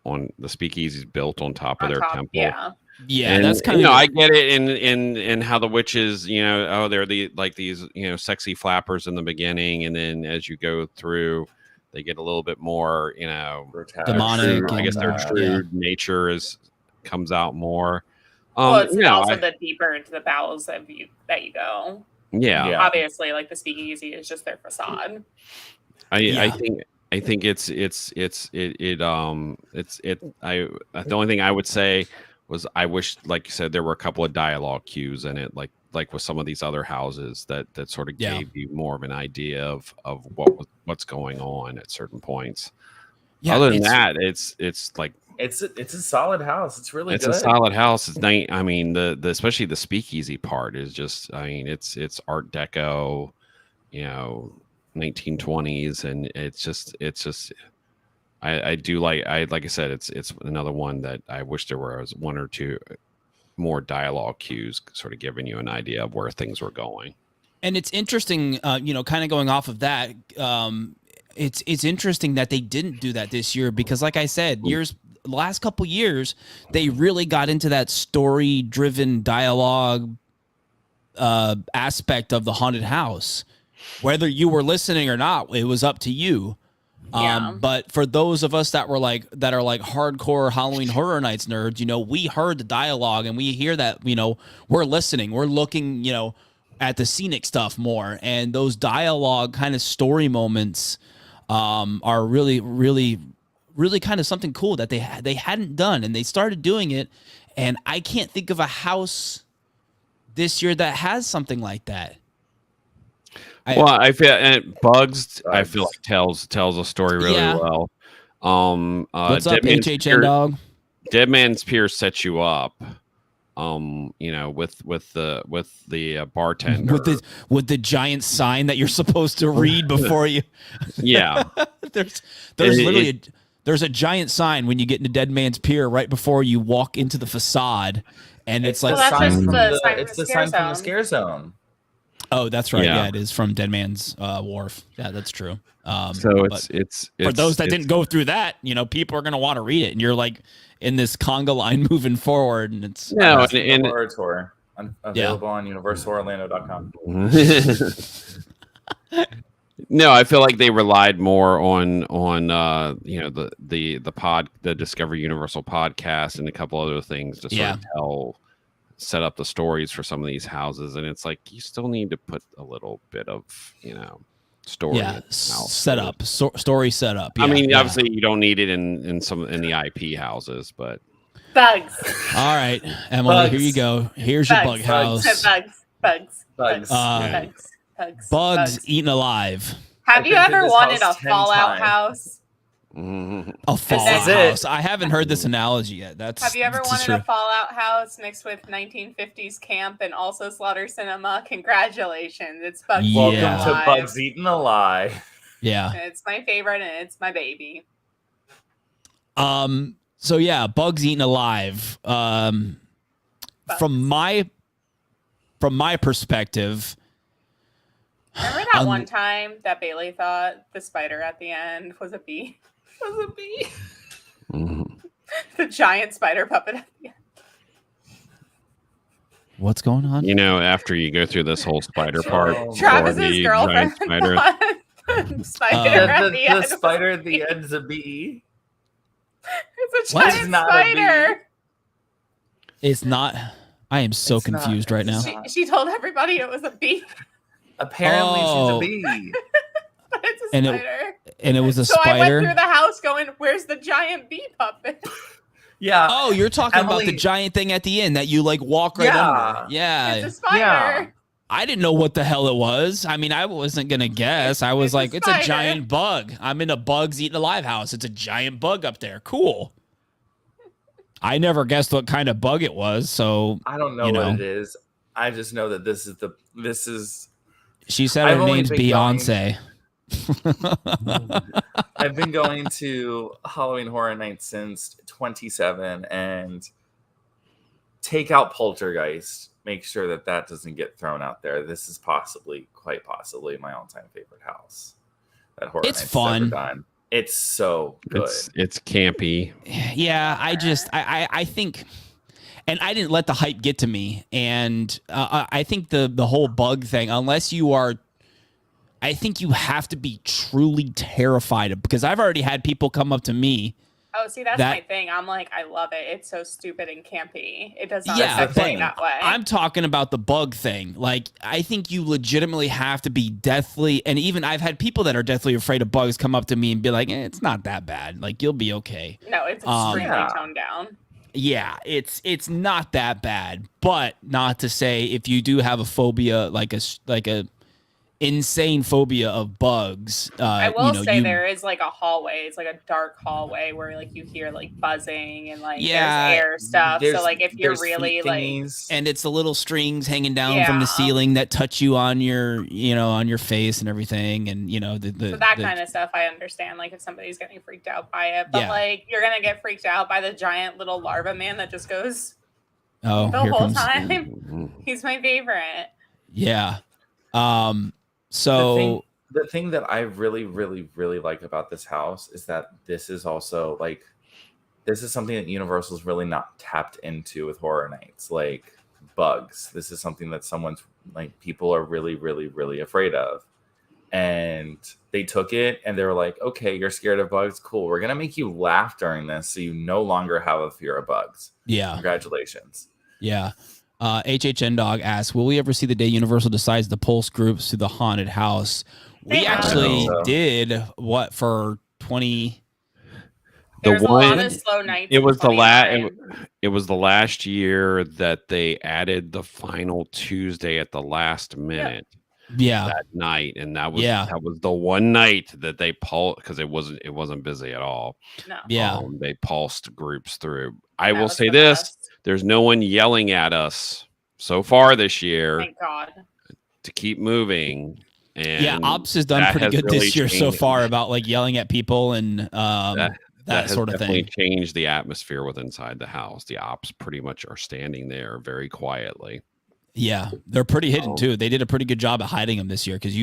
on the speakeasy is built on top of their temple. Yeah, and, that's kind of I get it in how the witches, they're these sexy flappers in the beginning, and then as you go through, they get a little bit more demonic. I guess their true nature comes out more. Well, it's also the deeper into the bowels that you go. Yeah. Obviously, like the speakeasy is just their facade. I think the only thing I would say was I wish, like you said, there were a couple of dialogue cues in it, like with some of these other houses that sort of gave you more of an idea of what's going on at certain points. Yeah, other than that, it's like it's a solid house. It's really good. It's a solid house. It's nice. I mean, the especially the speakeasy part is just, I mean, it's Art Deco, 1920s, and it's just I do like I said, it's another one that I wish there was 1 or 2 more dialogue cues, sort of giving you an idea of where things were going. And it's interesting, kind of going off of that. It's interesting that they didn't do that this year because, like I said, last couple years they really got into that story-driven dialogue aspect of the haunted house. Whether you were listening or not, it was up to you. But for those of us that are like hardcore Halloween Horror Nights nerds, we heard the dialogue and we hear that, we're listening, we're looking, at the scenic stuff more. And those dialogue kind of story moments are really, really, really kind of something cool that they hadn't done, and they started doing it. And I can't think of a house this year that has something like that. I feel Bugs. I feel like tells a story really well. What's up, HHN dog? Deadmans Pier sets you up. With the bartender with the giant sign that you're supposed to read before you. Yeah, there's literally there's a giant sign when you get into Deadman's Pier right before you walk into the facade, and it's like the sign from the Scare Zone. Oh, that's right. Yeah, it is from Deadman's Wharf. Yeah, that's true. So it's for those that didn't go through that, people are going to want to read it, and you're like in this conga line moving forward, and it's and horror tour available on universalorlando.com. No, I feel like they relied more on the Discover Universal podcast and a couple other things to sort of set up the stories for some of these houses, and it's like you still need to put a little bit of story setup, story setup. I mean, obviously you don't need it in the IP houses, but bugs. All right, Emily, here you go. Here's your bug house. Bugs eaten alive. Have you ever wanted a Fallout house? A Fallout house. I haven't heard this analogy yet. Have you ever wanted a Fallout house mixed with 1950s camp and also Slaughter Cinema? Congratulations, it's Bugs. Welcome to Bugs Eaten Alive. Yeah, it's my favorite and it's my baby. So yeah, Bugs Eaten Alive. From my perspective. Remember that one time that Bailey thought the spider at the end was a bee? The giant spider puppet at the end. What's going on? After you go through this whole spider part, Travis's girlfriend spider. The spider at the end is a bee. It's a giant spider. It's not. I am so confused right now. She told everybody it was a bee. Apparently she's a bee. But it's a spider. And it was a spider. So I went through the house going, where's the giant bee puppet? Yeah. Oh, you're talking about the giant thing at the end that you walk right under. Yeah. It's a spider. Yeah. I didn't know what the hell it was. I mean, I wasn't going to guess. I was like, it's a giant bug. I'm in a Bugs Eaten Alive house. It's a giant bug up there. Cool. I never guessed what kind of bug it was. So I don't know what it is. I just know that this is. She said her name's Beyonce. I've been going to Halloween Horror Nights since 27, and take out Poltergeist. Make sure that doesn't get thrown out there. This is quite possibly my all-time favorite house. That Horror Nights fun. Ever done. It's so good. It's campy. Yeah, I think. And I didn't let the hype get to me. And I think the whole bug thing, unless you are, I think you have to be truly terrified of, because I've already had people come up to me. Oh, see, that's my thing. I'm like, I love it. It's so stupid and campy. It does not affect me that way. I'm talking about the bug thing. I think you legitimately have to be deathly. And even I've had people that are deathly afraid of bugs come up to me and be like, it's not that bad. You'll be okay. No, it's extremely toned down. Yeah, it's not that bad, but not to say if you do have a phobia, like a insane phobia of bugs. I will say there is a hallway. It's a dark hallway where you hear buzzing and there's air stuff. So if you're really and it's the little strings hanging down from the ceiling that touch you on your on your face and everything, and so that kind of stuff I understand. If somebody's getting freaked out by it, but you're gonna get freaked out by the giant little larva man that just goes the whole time. He's my favorite. Yeah. So the thing that I really, really, really like about this house is that this is also this is something that Universal's really not tapped into with Horror Nights, bugs. This is something that people are really, really, really afraid of. And they took it and they were like, okay, you're scared of bugs. Cool. We're going to make you laugh during this so you no longer have a fear of bugs. Yeah. Congratulations. Yeah. HHN Dog asks, will we ever see the day Universal decides to pulse groups to the haunted house? We actually did what for 20. There's a lot of slow nights. It was the last year that they added the final Tuesday at the last minute. Yeah. That night, and that was the one night that they pulsed, because it wasn't busy at all. No. Yeah. They pulsed groups through. I will say this. Best. There's no one yelling at us so far this year. Thank God. To keep moving. And Ops has done pretty good this year so far about yelling at people and that sort of thing. Changed the atmosphere with inside the house. The Ops pretty much are standing there very quietly. Yeah, they're pretty hidden too. They did a pretty good job at hiding them this year because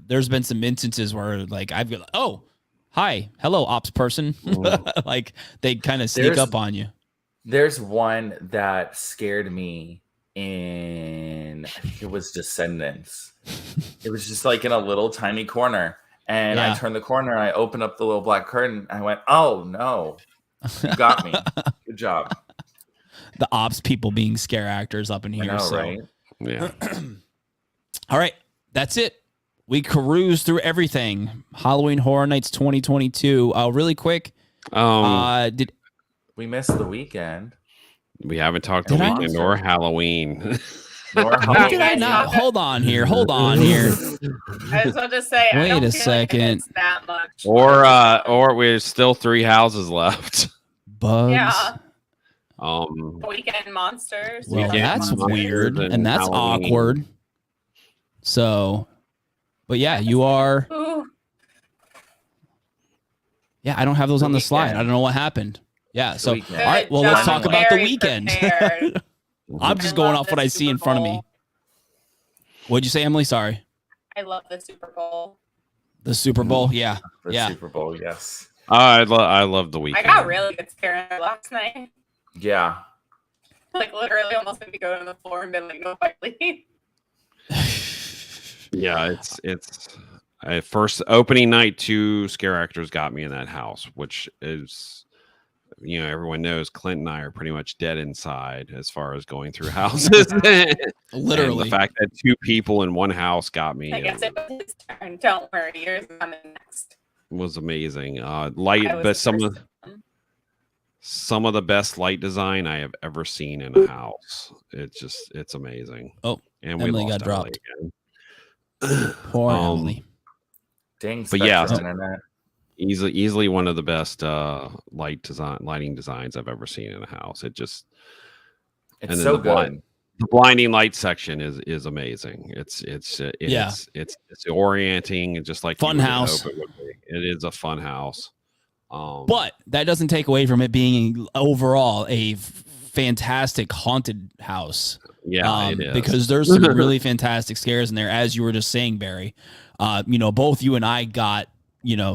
there's been some instances where like I've got, oh, hi, hello, ops person. Like they kind of sneak up on you. There's one that scared me I think it was Descendants. It was just like in a little tiny corner. And I turned the corner and I opened up the little black curtain. And I went, oh no, you got me. Good job. The ops people being scare actors up in here. I know, right? Yeah. All right. That's it. We cruised through everything. Halloween Horror Nights 2022. Really quick. We missed the weekend. We haven't talked the weekend or Halloween. How did I not? Hold on here. I was about to say, wait a second. Like that much. Or we're still 3 houses left. Bugs. Yeah. Um, Weekend Monsters. Well, that's weird and that's Halloween. Awkward. So, but yeah, you are. Ooh. Yeah, I don't have those on the slide. I don't know what happened. Yeah, so all right. Well, let's talk about the weekend. I'm just going off what I see in front of me. What'd you say, Emily? Sorry. I love the Super Bowl. The Super Bowl, yeah, the Super Bowl, yes. I love the weekend. I got really good scared last night. Yeah. Like literally almost made me go to the floor and been like, no, I leave. Yeah, it's first opening night, 2 scare actors got me in that house, which is, you know, everyone knows Clint and I are pretty much dead inside as far as going through houses. Literally. And the fact that 2 people in one house got me. I guess it was his turn. Don't worry, yours is coming next. Was amazing. But some of the best light design I have ever seen in a house. It's amazing. Oh, and Emily got dropped. Poor Emily. Dang, but yeah, internet. Easily one of the best lighting designs I've ever seen in a house. It's so good. The blinding light section is amazing. It's orienting and just like fun house. It is a fun house. But that doesn't take away from it being overall a fantastic haunted house. Yeah, it is. Because there's some really fantastic scares in there, as you were just saying, Barry. Both you and I got,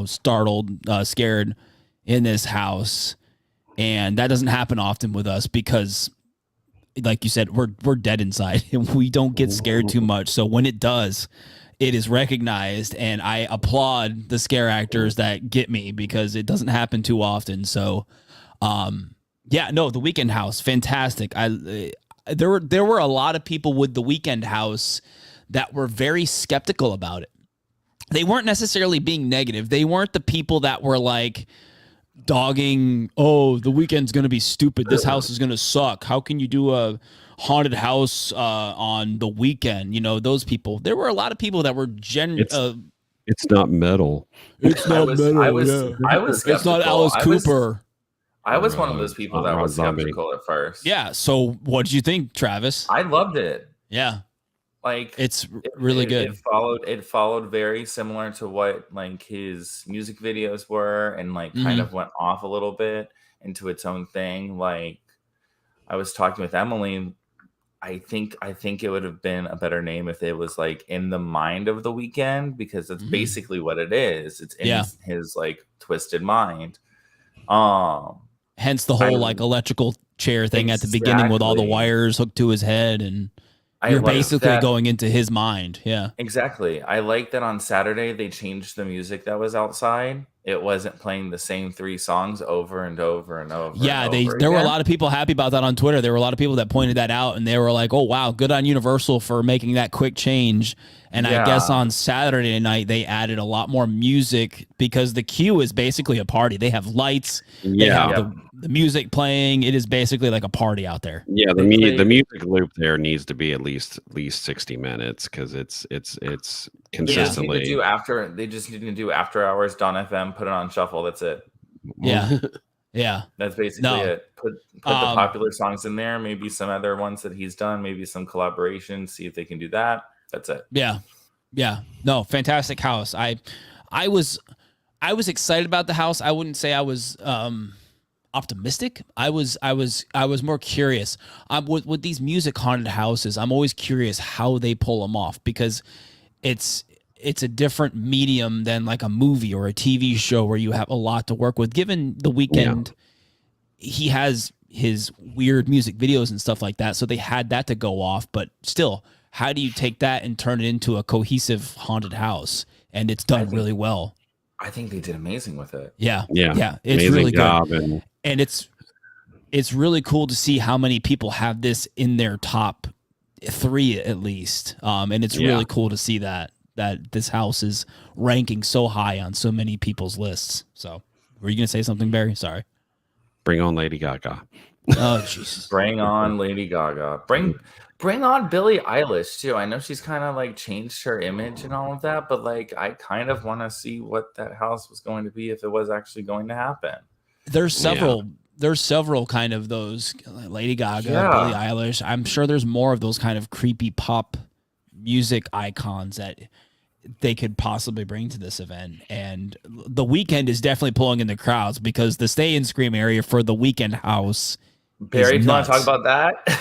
startled, scared in this house, and that doesn't happen often with us because, like you said, we're dead inside and we don't get scared too much. So when it does, it is recognized, and I applaud the scare actors that get me because it doesn't happen too often. So, the Weekend House, fantastic. There were a lot of people with the Weekend House that were very skeptical about it. They weren't necessarily being negative. They weren't the people that were like dogging, oh, the Weekend's going to be stupid. This house is going to suck. How can you do a haunted house on the weekend? Those people. There were a lot of people that were it's not metal. It's not metal. I was skeptical. It's not Alice Cooper. I was one of those people that was skeptical at first. Yeah. So what did you think, Travis? I loved it. Yeah. Like it's really good. It followed very similar to what like his music videos were, and like kind of went off a little bit into its own thing. Like I was talking with Emily, I think it would have been a better name if it was like In the Mind of the Weekend, because that's basically what it is. It's in his like twisted mind. Hence the whole like electrical chair thing at the beginning with all the wires hooked to his head, and you're basically going into his mind. Yeah, exactly. I like that on Saturday they changed the music that was outside. It wasn't playing the same 3 songs over and over and over. Yeah, there were a lot of people happy about that on Twitter. There were a lot of people that pointed that out, and they were like, "Oh wow, good on Universal for making that quick change." And I guess on Saturday night they added a lot more music because the queue is basically a party. They have lights. They have the music playing. It is basically like a party out there. Yeah, the music loop there needs to be at least 60 minutes because it's consistently. They just need to do after hours Dawn FM. Put it on shuffle. That's it. Yeah, yeah. That's basically it. Put the popular songs in there. Maybe some other ones that he's done. Maybe some collaborations. See if they can do that. That's it. Yeah. No, fantastic house. I was excited about the house. I wouldn't say I was optimistic. I was more curious. With these music haunted houses, I'm always curious how they pull them off, because it's a different medium than like a movie or a TV show where you have a lot to work with. Given The Weeknd, he has his weird music videos and stuff like that, so they had that to go off. But still, how do you take that and turn it into a cohesive haunted house? And it's done really well. I think they did amazing with it. Yeah. It's amazing really job. good. And it's really cool to see how many people have this in their top 3 at least. And it's really cool to see that this house is ranking so high on so many people's lists. So, were you going to say something, Barry? Sorry. Bring on Lady Gaga. Oh, Jesus. Bring on Lady Gaga. Bring on Billie Eilish too. I know she's kind of like changed her image and all of that, but like I kind of want to see what that house was going to be if it was actually going to happen. There's several kind of those, Lady Gaga, Billie Eilish. I'm sure there's more of those kind of creepy pop music icons that they could possibly bring to this event. And The Weeknd is definitely pulling in the crowds, because the Stay and Scream area for The Weeknd house. Barry, do you want to talk about that?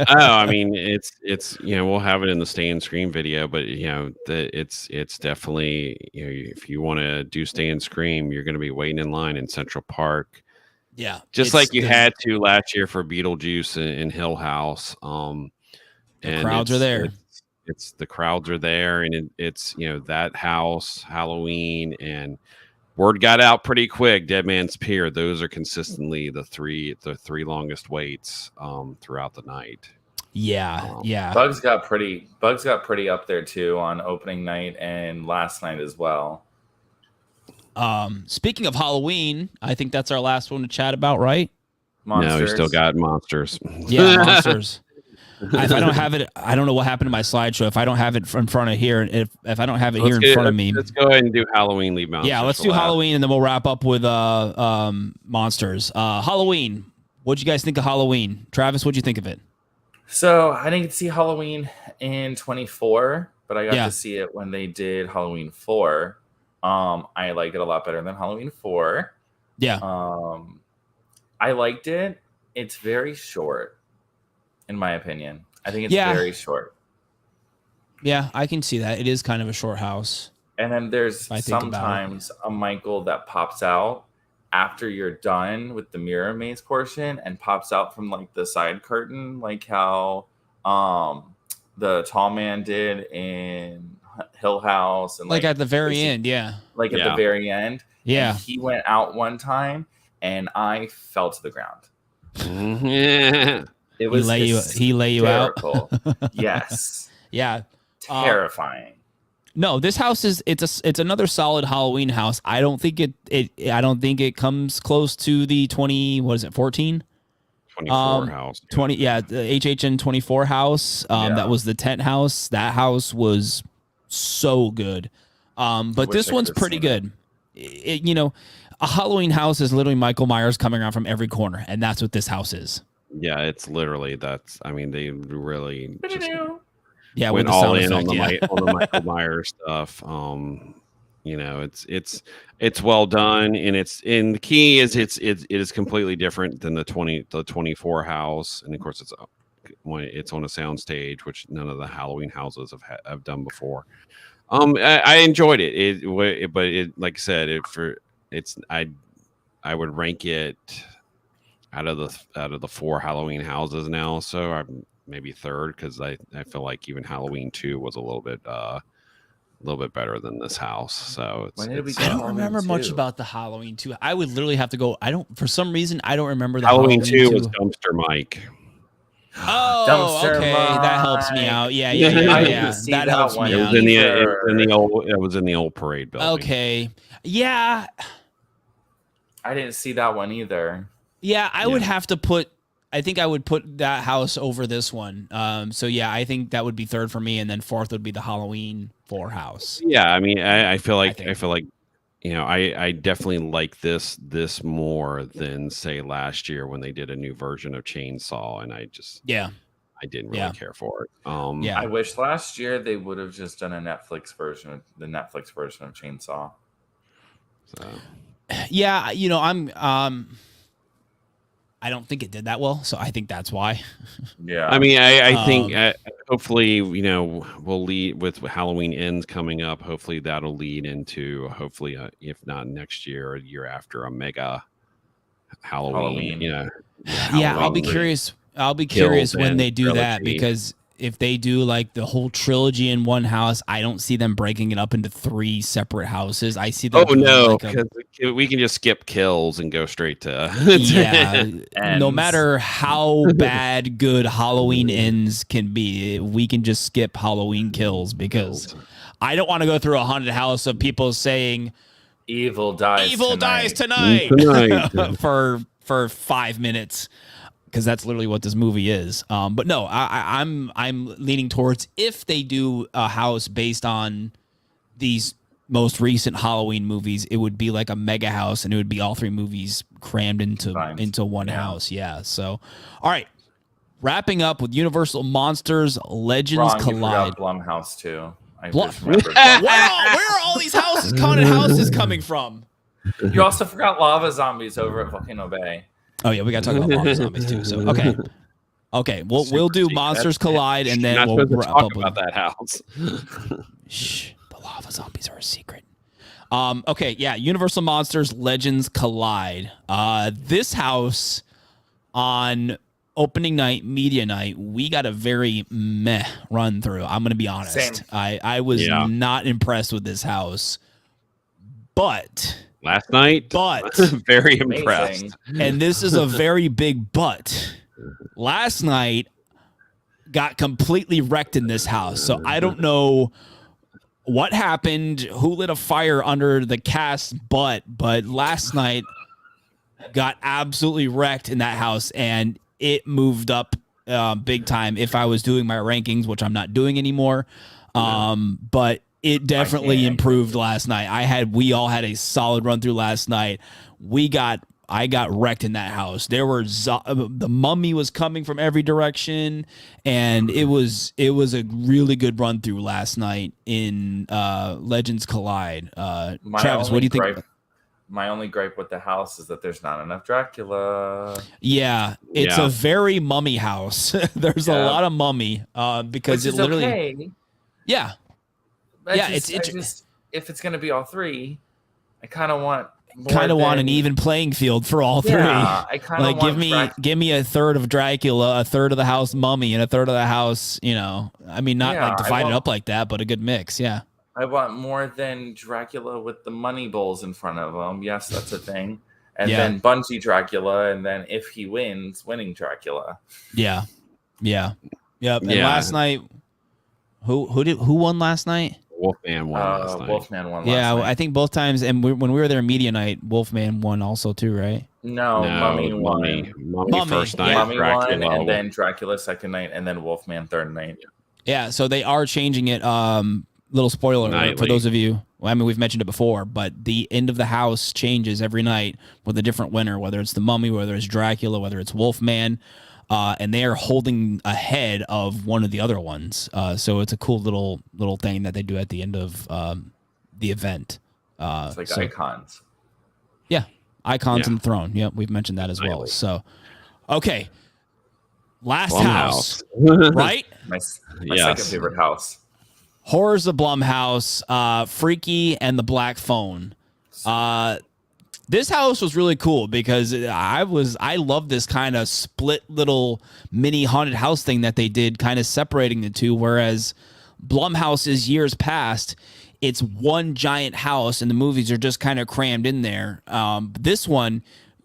I mean, it's we'll have it in the Stay and Scream video, but it's definitely, if you want to do Stay and Scream, you're going to be waiting in line in Central Park. Yeah, just like you had to last year for Beetlejuice in Hill House. And crowds are there. It's the crowds are there, and it's that house, Halloween, and word got out pretty quick. Deadmans Pier, those are consistently the three longest waits throughout the night. Yeah. Bugs got pretty up there too on opening night and last night as well. Speaking of Halloween, I think that's our last one to chat about, right? Monsters. No, we still got monsters. Yeah, monsters. If I don't have it, I don't know what happened to my slideshow. If I don't have it in front of here, if I don't have it in front of me, let's go ahead and do Halloween. Leave monsters. Yeah, let's do Halloween, and then we'll wrap up with monsters. Halloween. What'd you guys think of Halloween? Travis, what'd you think of it? So I didn't get to see Halloween in 24, but I got to see it when they did Halloween 4. I liked it a lot better than Halloween 4. Yeah. I liked it. It's very short, in my opinion. I think it's very short. Yeah, I can see that. It is kind of a short house. And then there's sometimes a Michael that pops out after you're done with the mirror maze portion and pops out from like the side curtain, like how the tall man did in Hill House, and like at the very end, at the very end. Yeah. And he went out one time and I fell to the ground. It was he lay you out. Yes. Yeah. Terrifying. No, this house it's another solid Halloween house. I don't think it comes close to the 14? 24 house. 20, the HHN 24 house. That was the tent house. That house was so good. But this one's pretty good. A Halloween house is literally Michael Myers coming around from every corner, and that's what this house is. Yeah, it's literally they really just went all in on the Michael Myers stuff. It's well done, and the key is it is completely different than the 24 house, and of course it's on a sound stage, which none of the Halloween houses have done before. I enjoyed it. But like I said, I would rank it out of the 4 Halloween houses now, so I'm maybe third, because I feel like even Halloween 2 was a little bit better than this house. So I don't remember much about the Halloween 2. I would literally have to go. For some reason I don't remember the Halloween 2 was Dumpster Mike. Oh, Dumpster okay, Mike. That helps me out. Yeah. That helps me out. It was in the old parade building. Okay, yeah. I didn't see that one either. Yeah, I would have to put. I think I would put that house over this one. So yeah, I think that would be third for me, and then fourth would be the Halloween 4 house. Yeah, I mean, I feel like I definitely like this more than say last year when they did a new version of Chainsaw, and I didn't really care for it. I wish last year they would have just done the Netflix version of Chainsaw. So. Yeah, I don't think it did that well, so I think that's why. Yeah. I mean, I think hopefully, we'll lead with Halloween Ends coming up. Hopefully that'll lead into if not next year or a year after, a mega Halloween. Yeah, Halloween I'll be curious. I'll be curious when they do that, trilogy. because if they do like the whole trilogy in one house, I don't see them breaking it up into 3 separate houses. I see them. Oh no, like because we can just skip kills and go straight to yeah. No matter how bad good Halloween Ends can be, we can just skip Halloween Kills, because I don't want to go through a haunted house of people saying evil dies tonight. for 5 minutes, because that's literally what this movie is. But no, I'm leaning towards, if they do a house based on these most recent Halloween movies, it would be like a mega house, and it would be all 3 movies crammed into one house. Yeah. So, all right, wrapping up with Universal Monsters Legends Collide. You forgot Blumhouse too. Where are all these haunted houses coming from? You also forgot Lava Zombies over at Volcano Bay. Oh yeah, we got to talk about lava zombies too. So okay, we'll do Monsters Collide, and then we'll talk about that house. Shh, the lava zombies are a secret. Okay, yeah, Universal Monsters Legends Collide. This house on opening night, media night, we got a very meh run through. I'm gonna be honest. Same. I was not impressed with this house, but. Last night, very impressed. And this is a very big but. Last night got completely wrecked in this house. So I don't know what happened, who lit a fire under the cast's butt, but last night got absolutely wrecked in that house, and it moved up big time. If I was doing my rankings, which I'm not doing anymore, but it definitely improved last night. We all had a solid run through last night. I got wrecked in that house. There were the mummy was coming from every direction, and it was a really good run through last night in Legends Collide. Travis, what do you think? My only gripe with the house is that there's not enough Dracula. Yeah, it's a very mummy house. There's a lot of mummy because which it literally. Okay. Yeah. It's if it's gonna be all 3, I kind of want an even playing field for all 3. Yeah, I kind of like give me a third of Dracula, a third of the house mummy, and a third of the house. I mean, not like divide it up like that, but a good mix. Yeah. I want more than Dracula with the money bowls in front of him. Yes, that's a thing. And then Bungie Dracula, and then if he wins, winning Dracula. Yeah. And last night, who won last night? Wolfman won last night. Wolfman won last night. I think both times, and when we were there media night, Wolfman won also too, right? No, Mummy won. Mummy first night, Mummy won, and then Dracula second night, and then Wolfman third night. Yeah, so they are changing it. Little spoiler alert for those of you. Well, I mean, we've mentioned it before, but the end of the house changes every night with a different winner, whether it's the Mummy, whether it's Dracula, whether it's Wolfman. And they are holding ahead of one of the other ones. So it's a cool little thing that they do at the end of the event. It's like icons. Yeah, icons and throne. Yep, we've mentioned that as well. So, okay. Last house, right? My second favorite house. Horrors of Blumhouse, Freaky and the Black Phone. This house was really cool because I love this kind of split little mini haunted house thing that they did, kind of separating the two. Whereas Blumhouse is years past, it's one giant house and the movies are just kind of crammed in there. This one,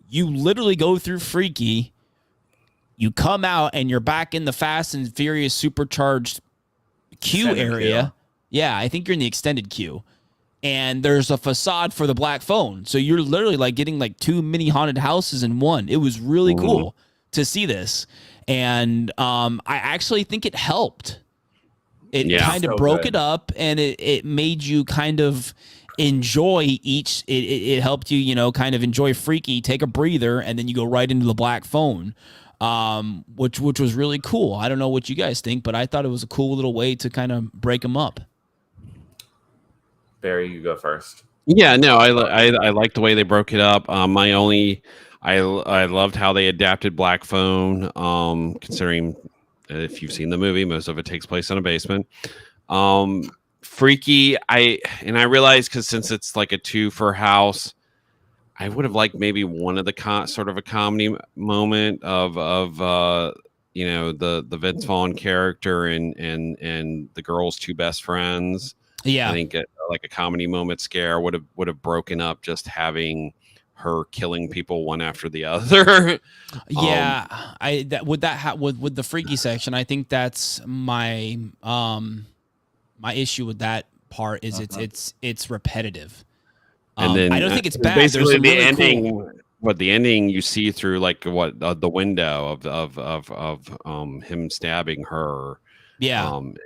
you literally go through Freaky, you come out and you're back in the Fast and Furious supercharged queue area. Queue. Yeah, I think you're in the extended queue. And there's a facade for the Black Phone. So you're literally like getting like 2 mini haunted houses in one. It was really cool to see this. And I actually think it helped. It kind of broke it up, and it made you kind of enjoy each. It helped you, kind of enjoy Freaky, take a breather, and then you go right into the Black Phone, which was really cool. I don't know what you guys think, but I thought it was a cool little way to kind of break them up. Barry, you go first. Yeah, no, I like the way they broke it up. I loved how they adapted Black Phone. Considering if you've seen the movie, most of it takes place in a basement. Freaky. I realized because since it's like a 2 for house, I would have liked maybe one of the sort of a comedy moment of the Vince Vaughn character and the girl's 2 best friends. Yeah, I think like a comedy moment scare would have broken up just having her killing people one after the other. Yeah, with the freaky section, I think that's my my issue with that part is it's repetitive. And then I don't think it's bad. Basically, the really ending. Cool... The ending you see through like the window of him stabbing her. Yeah, and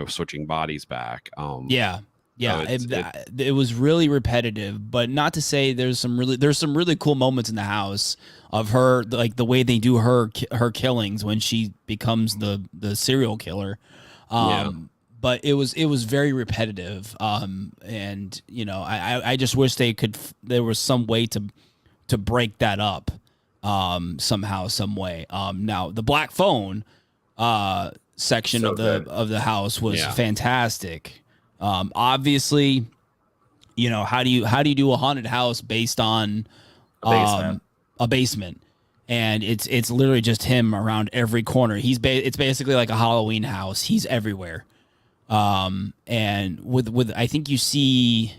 switching bodies back. Yeah. It was really repetitive, but not to say there's some really cool moments in the house of her, like the way they do her killings when she becomes the serial killer. But it was very repetitive. And I just wish there was some way to break that up somehow, some way. Now the Black Phone section of the house was fantastic. Obviously, how do you do a haunted house based on a basement? And it's literally just him around every corner. It's basically like a Halloween house. He's everywhere. And with I think you see,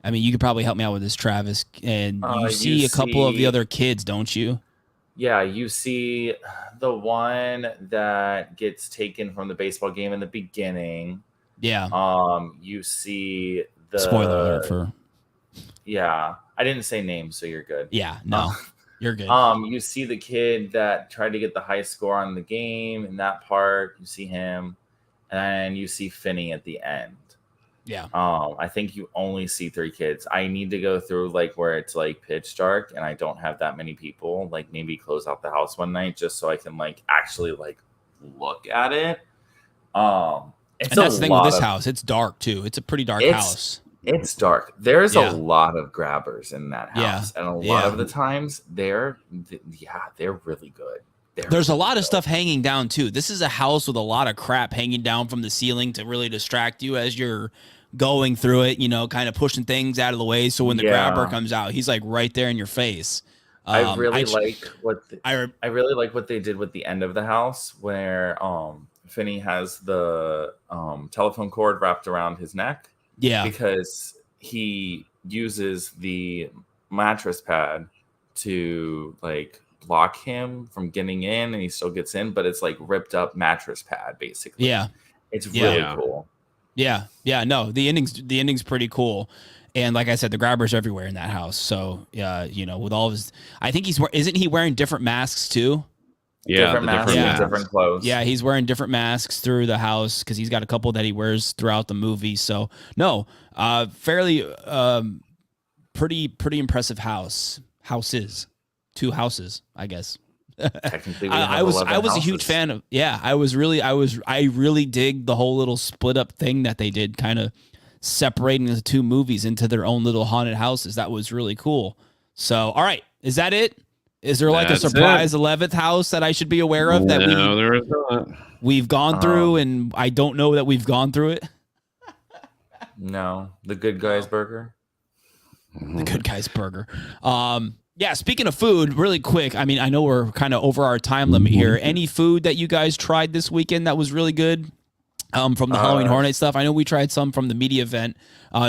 I mean, you could probably help me out with this, Travis. And you see a couple of the other kids, don't you? Yeah, you see the one that gets taken from the baseball game in the beginning. Yeah. You see the spoiler alert for. Yeah, I didn't say names, so you're good. Yeah, no, you're good. You see the kid that tried to get the high score on the game in that part. You see him, and you see Finney at the end. Yeah. I think you only see 3 kids. I need to go through like where it's like pitch dark and I don't have that many people. Like maybe close out the house one night just so I can like actually like look at it. And that's the thing with this house. It's dark too. It's a pretty dark house. It's dark. There's a lot of grabbers in that house. Yeah. And a lot of the times they're really good. There's a lot of stuff hanging down too. This is a house with a lot of crap hanging down from the ceiling to really distract you as you're going through it, kind of pushing things out of the way. So when the grabber comes out, he's like right there in your face. I really like what they did with the end of the house where Finney has the telephone cord wrapped around his neck. Yeah. Because he uses the mattress pad to like block him from getting in and he still gets in, but it's like ripped up mattress pad basically. Yeah. It's really cool. Yeah. Yeah. No, the ending's pretty cool. And like I said, the grabber's everywhere in that house. So with all of his, I think isn't he wearing different masks too? Yeah, different masks and different clothes. Yeah, he's wearing different masks through the house because he's got a couple that he wears throughout the movie. So fairly pretty impressive houses, 2 houses, I guess. Technically, I was a huge fan of. Yeah, I really dig the whole little split up thing that they did, kind of separating the 2 movies into their own little haunted houses. That was really cool. So, all right, is that it? Is there like a surprise 11th house that I should be aware of? There is not. We've gone through, and I don't know that we've gone through it. No, the Good Guys Burger. The Good Guys Burger. Yeah, speaking of food, really quick. I mean, I know we're kind of over our time limit here. Any food that you guys tried this weekend that was really good from the Halloween Horror Night stuff? I know we tried some from the media event.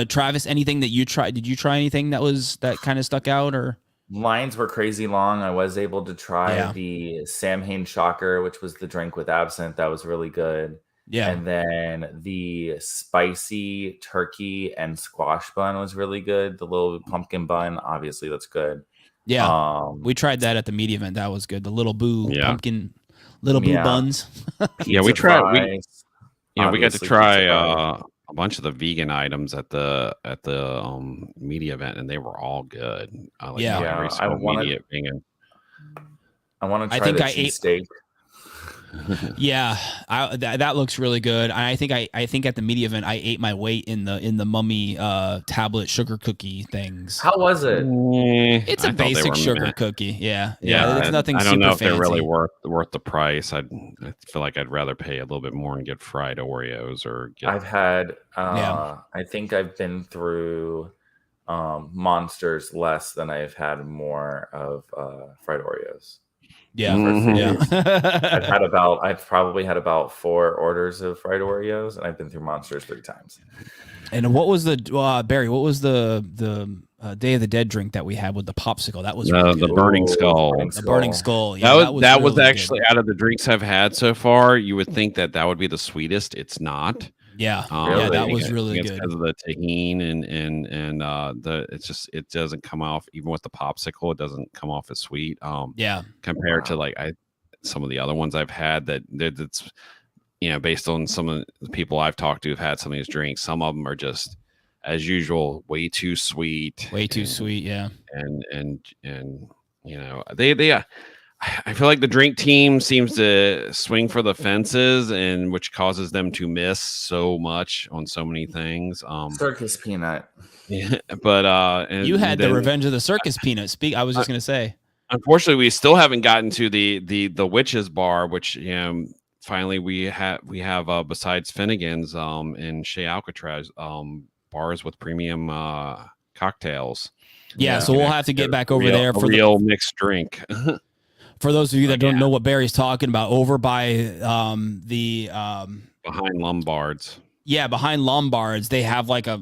Travis, anything that you tried? Did you try anything that kind of stuck out or? Lines were crazy long. I was able to try the Sam Hain Shocker, which was the drink with absinthe. That was really good. Yeah. And then the spicy turkey and squash bun was really good. The little pumpkin bun, obviously, that's good. Yeah. We tried that at the media event. That was good. The little boo pumpkin, little boo buns. We tried. We got to try a bunch of the vegan items at the media event, and they were all good. I want to try the cheesesteak. Yeah, that looks really good. I think at the media event I ate my weight in the mummy tablet sugar cookie things. How was it? It's a basic sugar cookie. Yeah. It's nothing. I don't know if fancy. they're really worth the price. I feel like I'd rather pay a little bit more and get fried Oreos or. I've had. I think I've been through Monsters less than I've had more of fried Oreos. Yeah, I've probably had about 4 orders of fried Oreos, and I've been through Monsters 3 times. And what was the Barry? What was the Day of the Dead drink that we had with the popsicle? That was really the Burning Skull. The Burning Skull. Yeah, that was really actually good. Out of the drinks I've had so far. You would think that would be the sweetest. It's not. Yeah, that was really good because of the tahini and it doesn't come off, even with the popsicle, it doesn't come off as sweet. Compared to like some of the other ones I've had that's based on some of the people I've talked to who've had some of these drinks, some of them are just as usual way too sweet. Yeah. And they I feel like the drink team seems to swing for the fences, and which causes them to miss so much on so many things. Circus peanut. Yeah, but you had the Revenge of the Circus peanut. I was just gonna say. Unfortunately, we still haven't gotten to the witches bar, which finally we have besides Finnegan's and Chez Alcatraz bars with premium cocktails. Yeah, so we'll have to get back over there for real mixed drink. For those of you that don't know what Barry's talking about, over by the behind Lombards. Yeah, behind Lombards, they have like a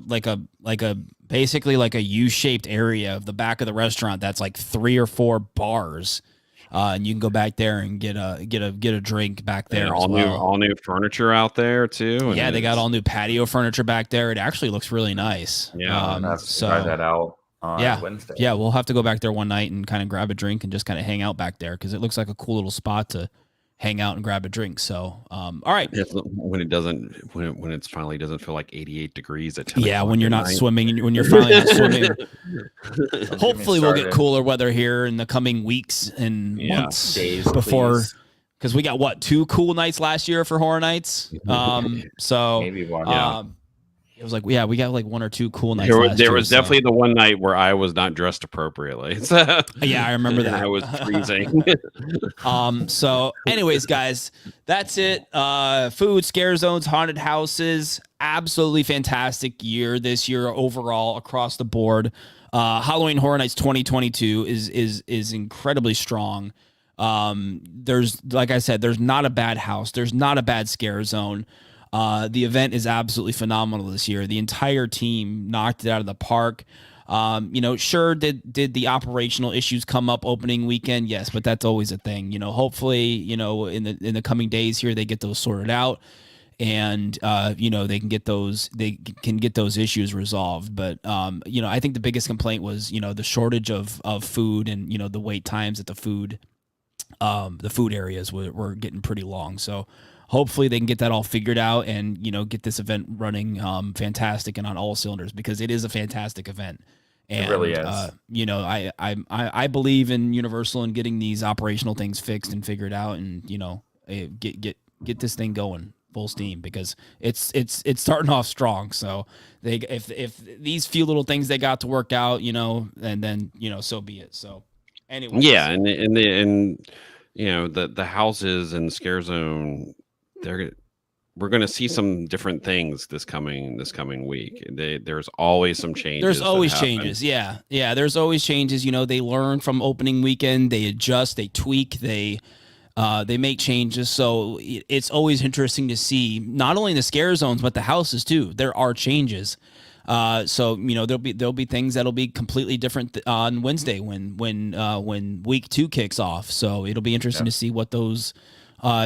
basically like a U-shaped area of the back of the restaurant that's like 3 or 4 bars. And you can go back there and get a drink back there. Yeah, all new furniture out there too. Yeah, they got all new patio furniture back there. It actually looks really nice. Yeah, so try that out. Wednesday. Yeah, we'll have to go back there one night and kind of grab a drink and just kind of hang out back there because it looks like a cool little spot to hang out and grab a drink. So, all right. When it finally doesn't feel like 88 degrees at 10. Yeah, when you're not swimming, when you're finally not swimming. Hopefully, we'll get cooler weather here in the coming weeks and months before. Because we got 2 cool nights last year for Horror Nights. So maybe one. It was like, we got like 1 or 2 cool nights. There was definitely the one night where I was not dressed appropriately. So, yeah, I remember that. I was freezing. So anyways, guys, that's it. Food, scare zones, haunted houses. Absolutely fantastic year this year overall across the board. Halloween Horror Nights 2022 is incredibly strong. There's, like I said, there's not a bad house. There's not a bad scare zone. The event is absolutely phenomenal this year. The entire team knocked it out of the park. Sure, did the operational issues come up opening weekend? Yes, but that's always a thing. Hopefully, in the coming days here, they get those sorted out, and they can get those issues resolved. But I think the biggest complaint was the shortage of food and the wait times at the food areas were getting pretty long. So hopefully they can get that all figured out and, get this event running fantastic and on all cylinders, because it is a fantastic event. And, it really is. I believe in Universal and getting these operational things fixed and figured out, and get this thing going full steam, because it's starting off strong. So if these few little things they got to work out, and then so be it. So anyway, yeah, and the houses and the scare zone, we're going to see some different things this coming week. There's always some changes. There's always changes. Yeah. There's always changes. They learn from opening weekend. They adjust. They tweak. They make changes. So it's always interesting to see not only the scare zones but the houses too. There are changes. So there'll be things that'll be completely different on Wednesday when week 2 kicks off. So it'll be interesting to see what those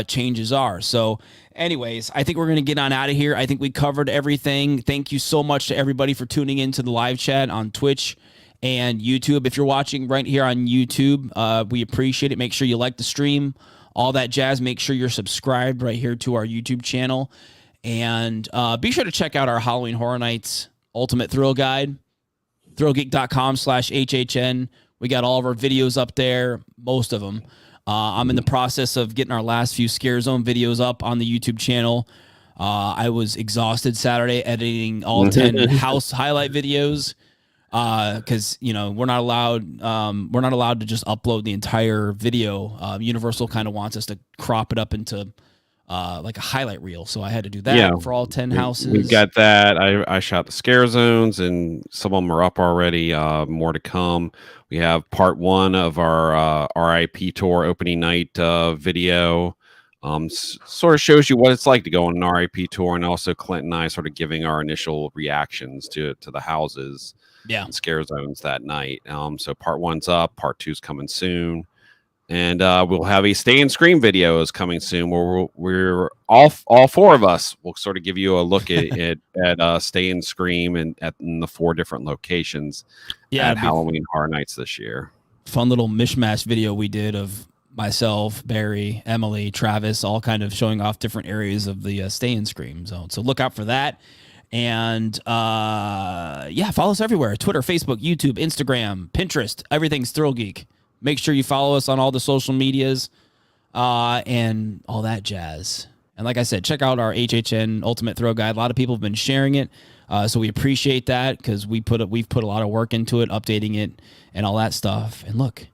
changes are. So anyways, I think we're going to get on out of here. I think we covered everything. Thank you so much to everybody for tuning into the live chat on Twitch and YouTube. If you're watching right here on YouTube, we appreciate it. Make sure you like the stream, all that jazz. Make sure you're subscribed right here to our YouTube channel, and be sure to check out our Halloween Horror Nights Ultimate Thrill Guide, thrillgeek.com/HHN. We got all of our videos up there, most of them. I'm in the process of getting our last few Scare Zone videos up on the YouTube channel. I was exhausted Saturday editing all 10 house highlight videos because we're not allowed to just upload the entire video. Universal kind of wants us to crop it up into like a highlight reel, so I had to do that for all 10 houses. We've got that. I shot the Scare Zones, and some of them are up already. More to come. We have part 1 of our RIP tour opening night video. Sort of shows you what it's like to go on an RIP tour, and also Clint and I sort of giving our initial reactions to the houses, and Scare Zones that night. So part 1's up, part 2's coming soon, and we'll have a Stay and Scream videos coming soon, where we're all 4 of us will sort of give you a look at Stay and Scream in the 4 different locations at Halloween Horror Nights this year. Fun little mishmash video we did of myself, Barry, Emily, Travis, all kind of showing off different areas of the Stay and Scream zone. So look out for that. And follow us everywhere: Twitter, Facebook, YouTube, Instagram, Pinterest. Everything's ThrillGeek. Make sure you follow us on all the social medias and all that jazz. And like I said, check out our HHN Ultimate Throw Guide. A lot of people have been sharing it, so we appreciate that, because we've put a lot of work into it, updating it and all that stuff. And look,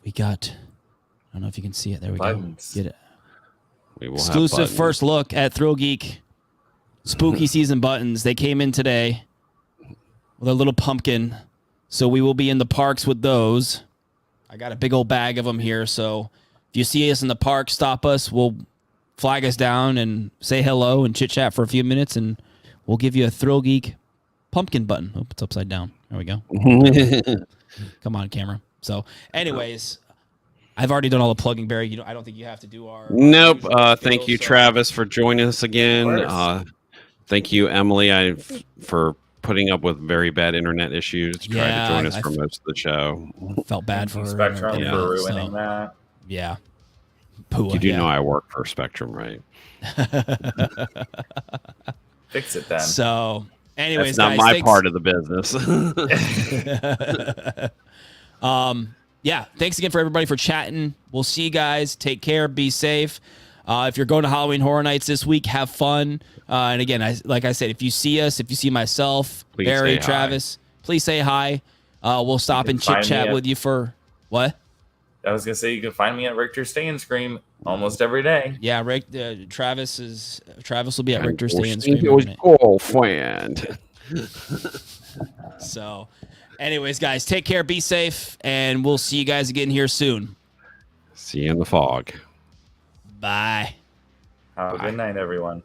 we got, I don't know if you can see it. There we buttons. Go. Get it. We will Exclusive first look at ThrillGeek spooky season buttons. They came in today with a little pumpkin, so we will be in the parks with those. I got a big old bag of them here, so if you see us in the park, stop us. We'll flag us down and say hello and chit chat for a few minutes, and we'll give you a ThrillGeek pumpkin button. Oh, it's upside down. There we go. Come on, camera. So, anyways, I've already done all the plugging, Barry. I don't think you have to do our. Nope. Thank you, Travis, for joining us again. Thank you, Emily, for putting up with very bad internet issues to try to join us for most of the show. Felt bad for Spectrum for ruining that. Yeah. You do know I work for Spectrum, right? Fix it then. So, anyways, that's not my part of the business. Thanks again for everybody for chatting. We'll see you guys. Take care. Be safe. If you're going to Halloween Horror Nights this week, have fun. And again, like I said, if you see us, if you see myself, please Barry, Travis, please say hi. We'll stop and chit chat with you for what? I was gonna say you can find me at Richter's Stay and Scream almost every day. Yeah, Travis will be at Richter's Stay and Scream. Girlfriend. So, anyways, guys, take care, be safe, and we'll see you guys again here soon. See you in the fog. Bye. Have a good night, everyone.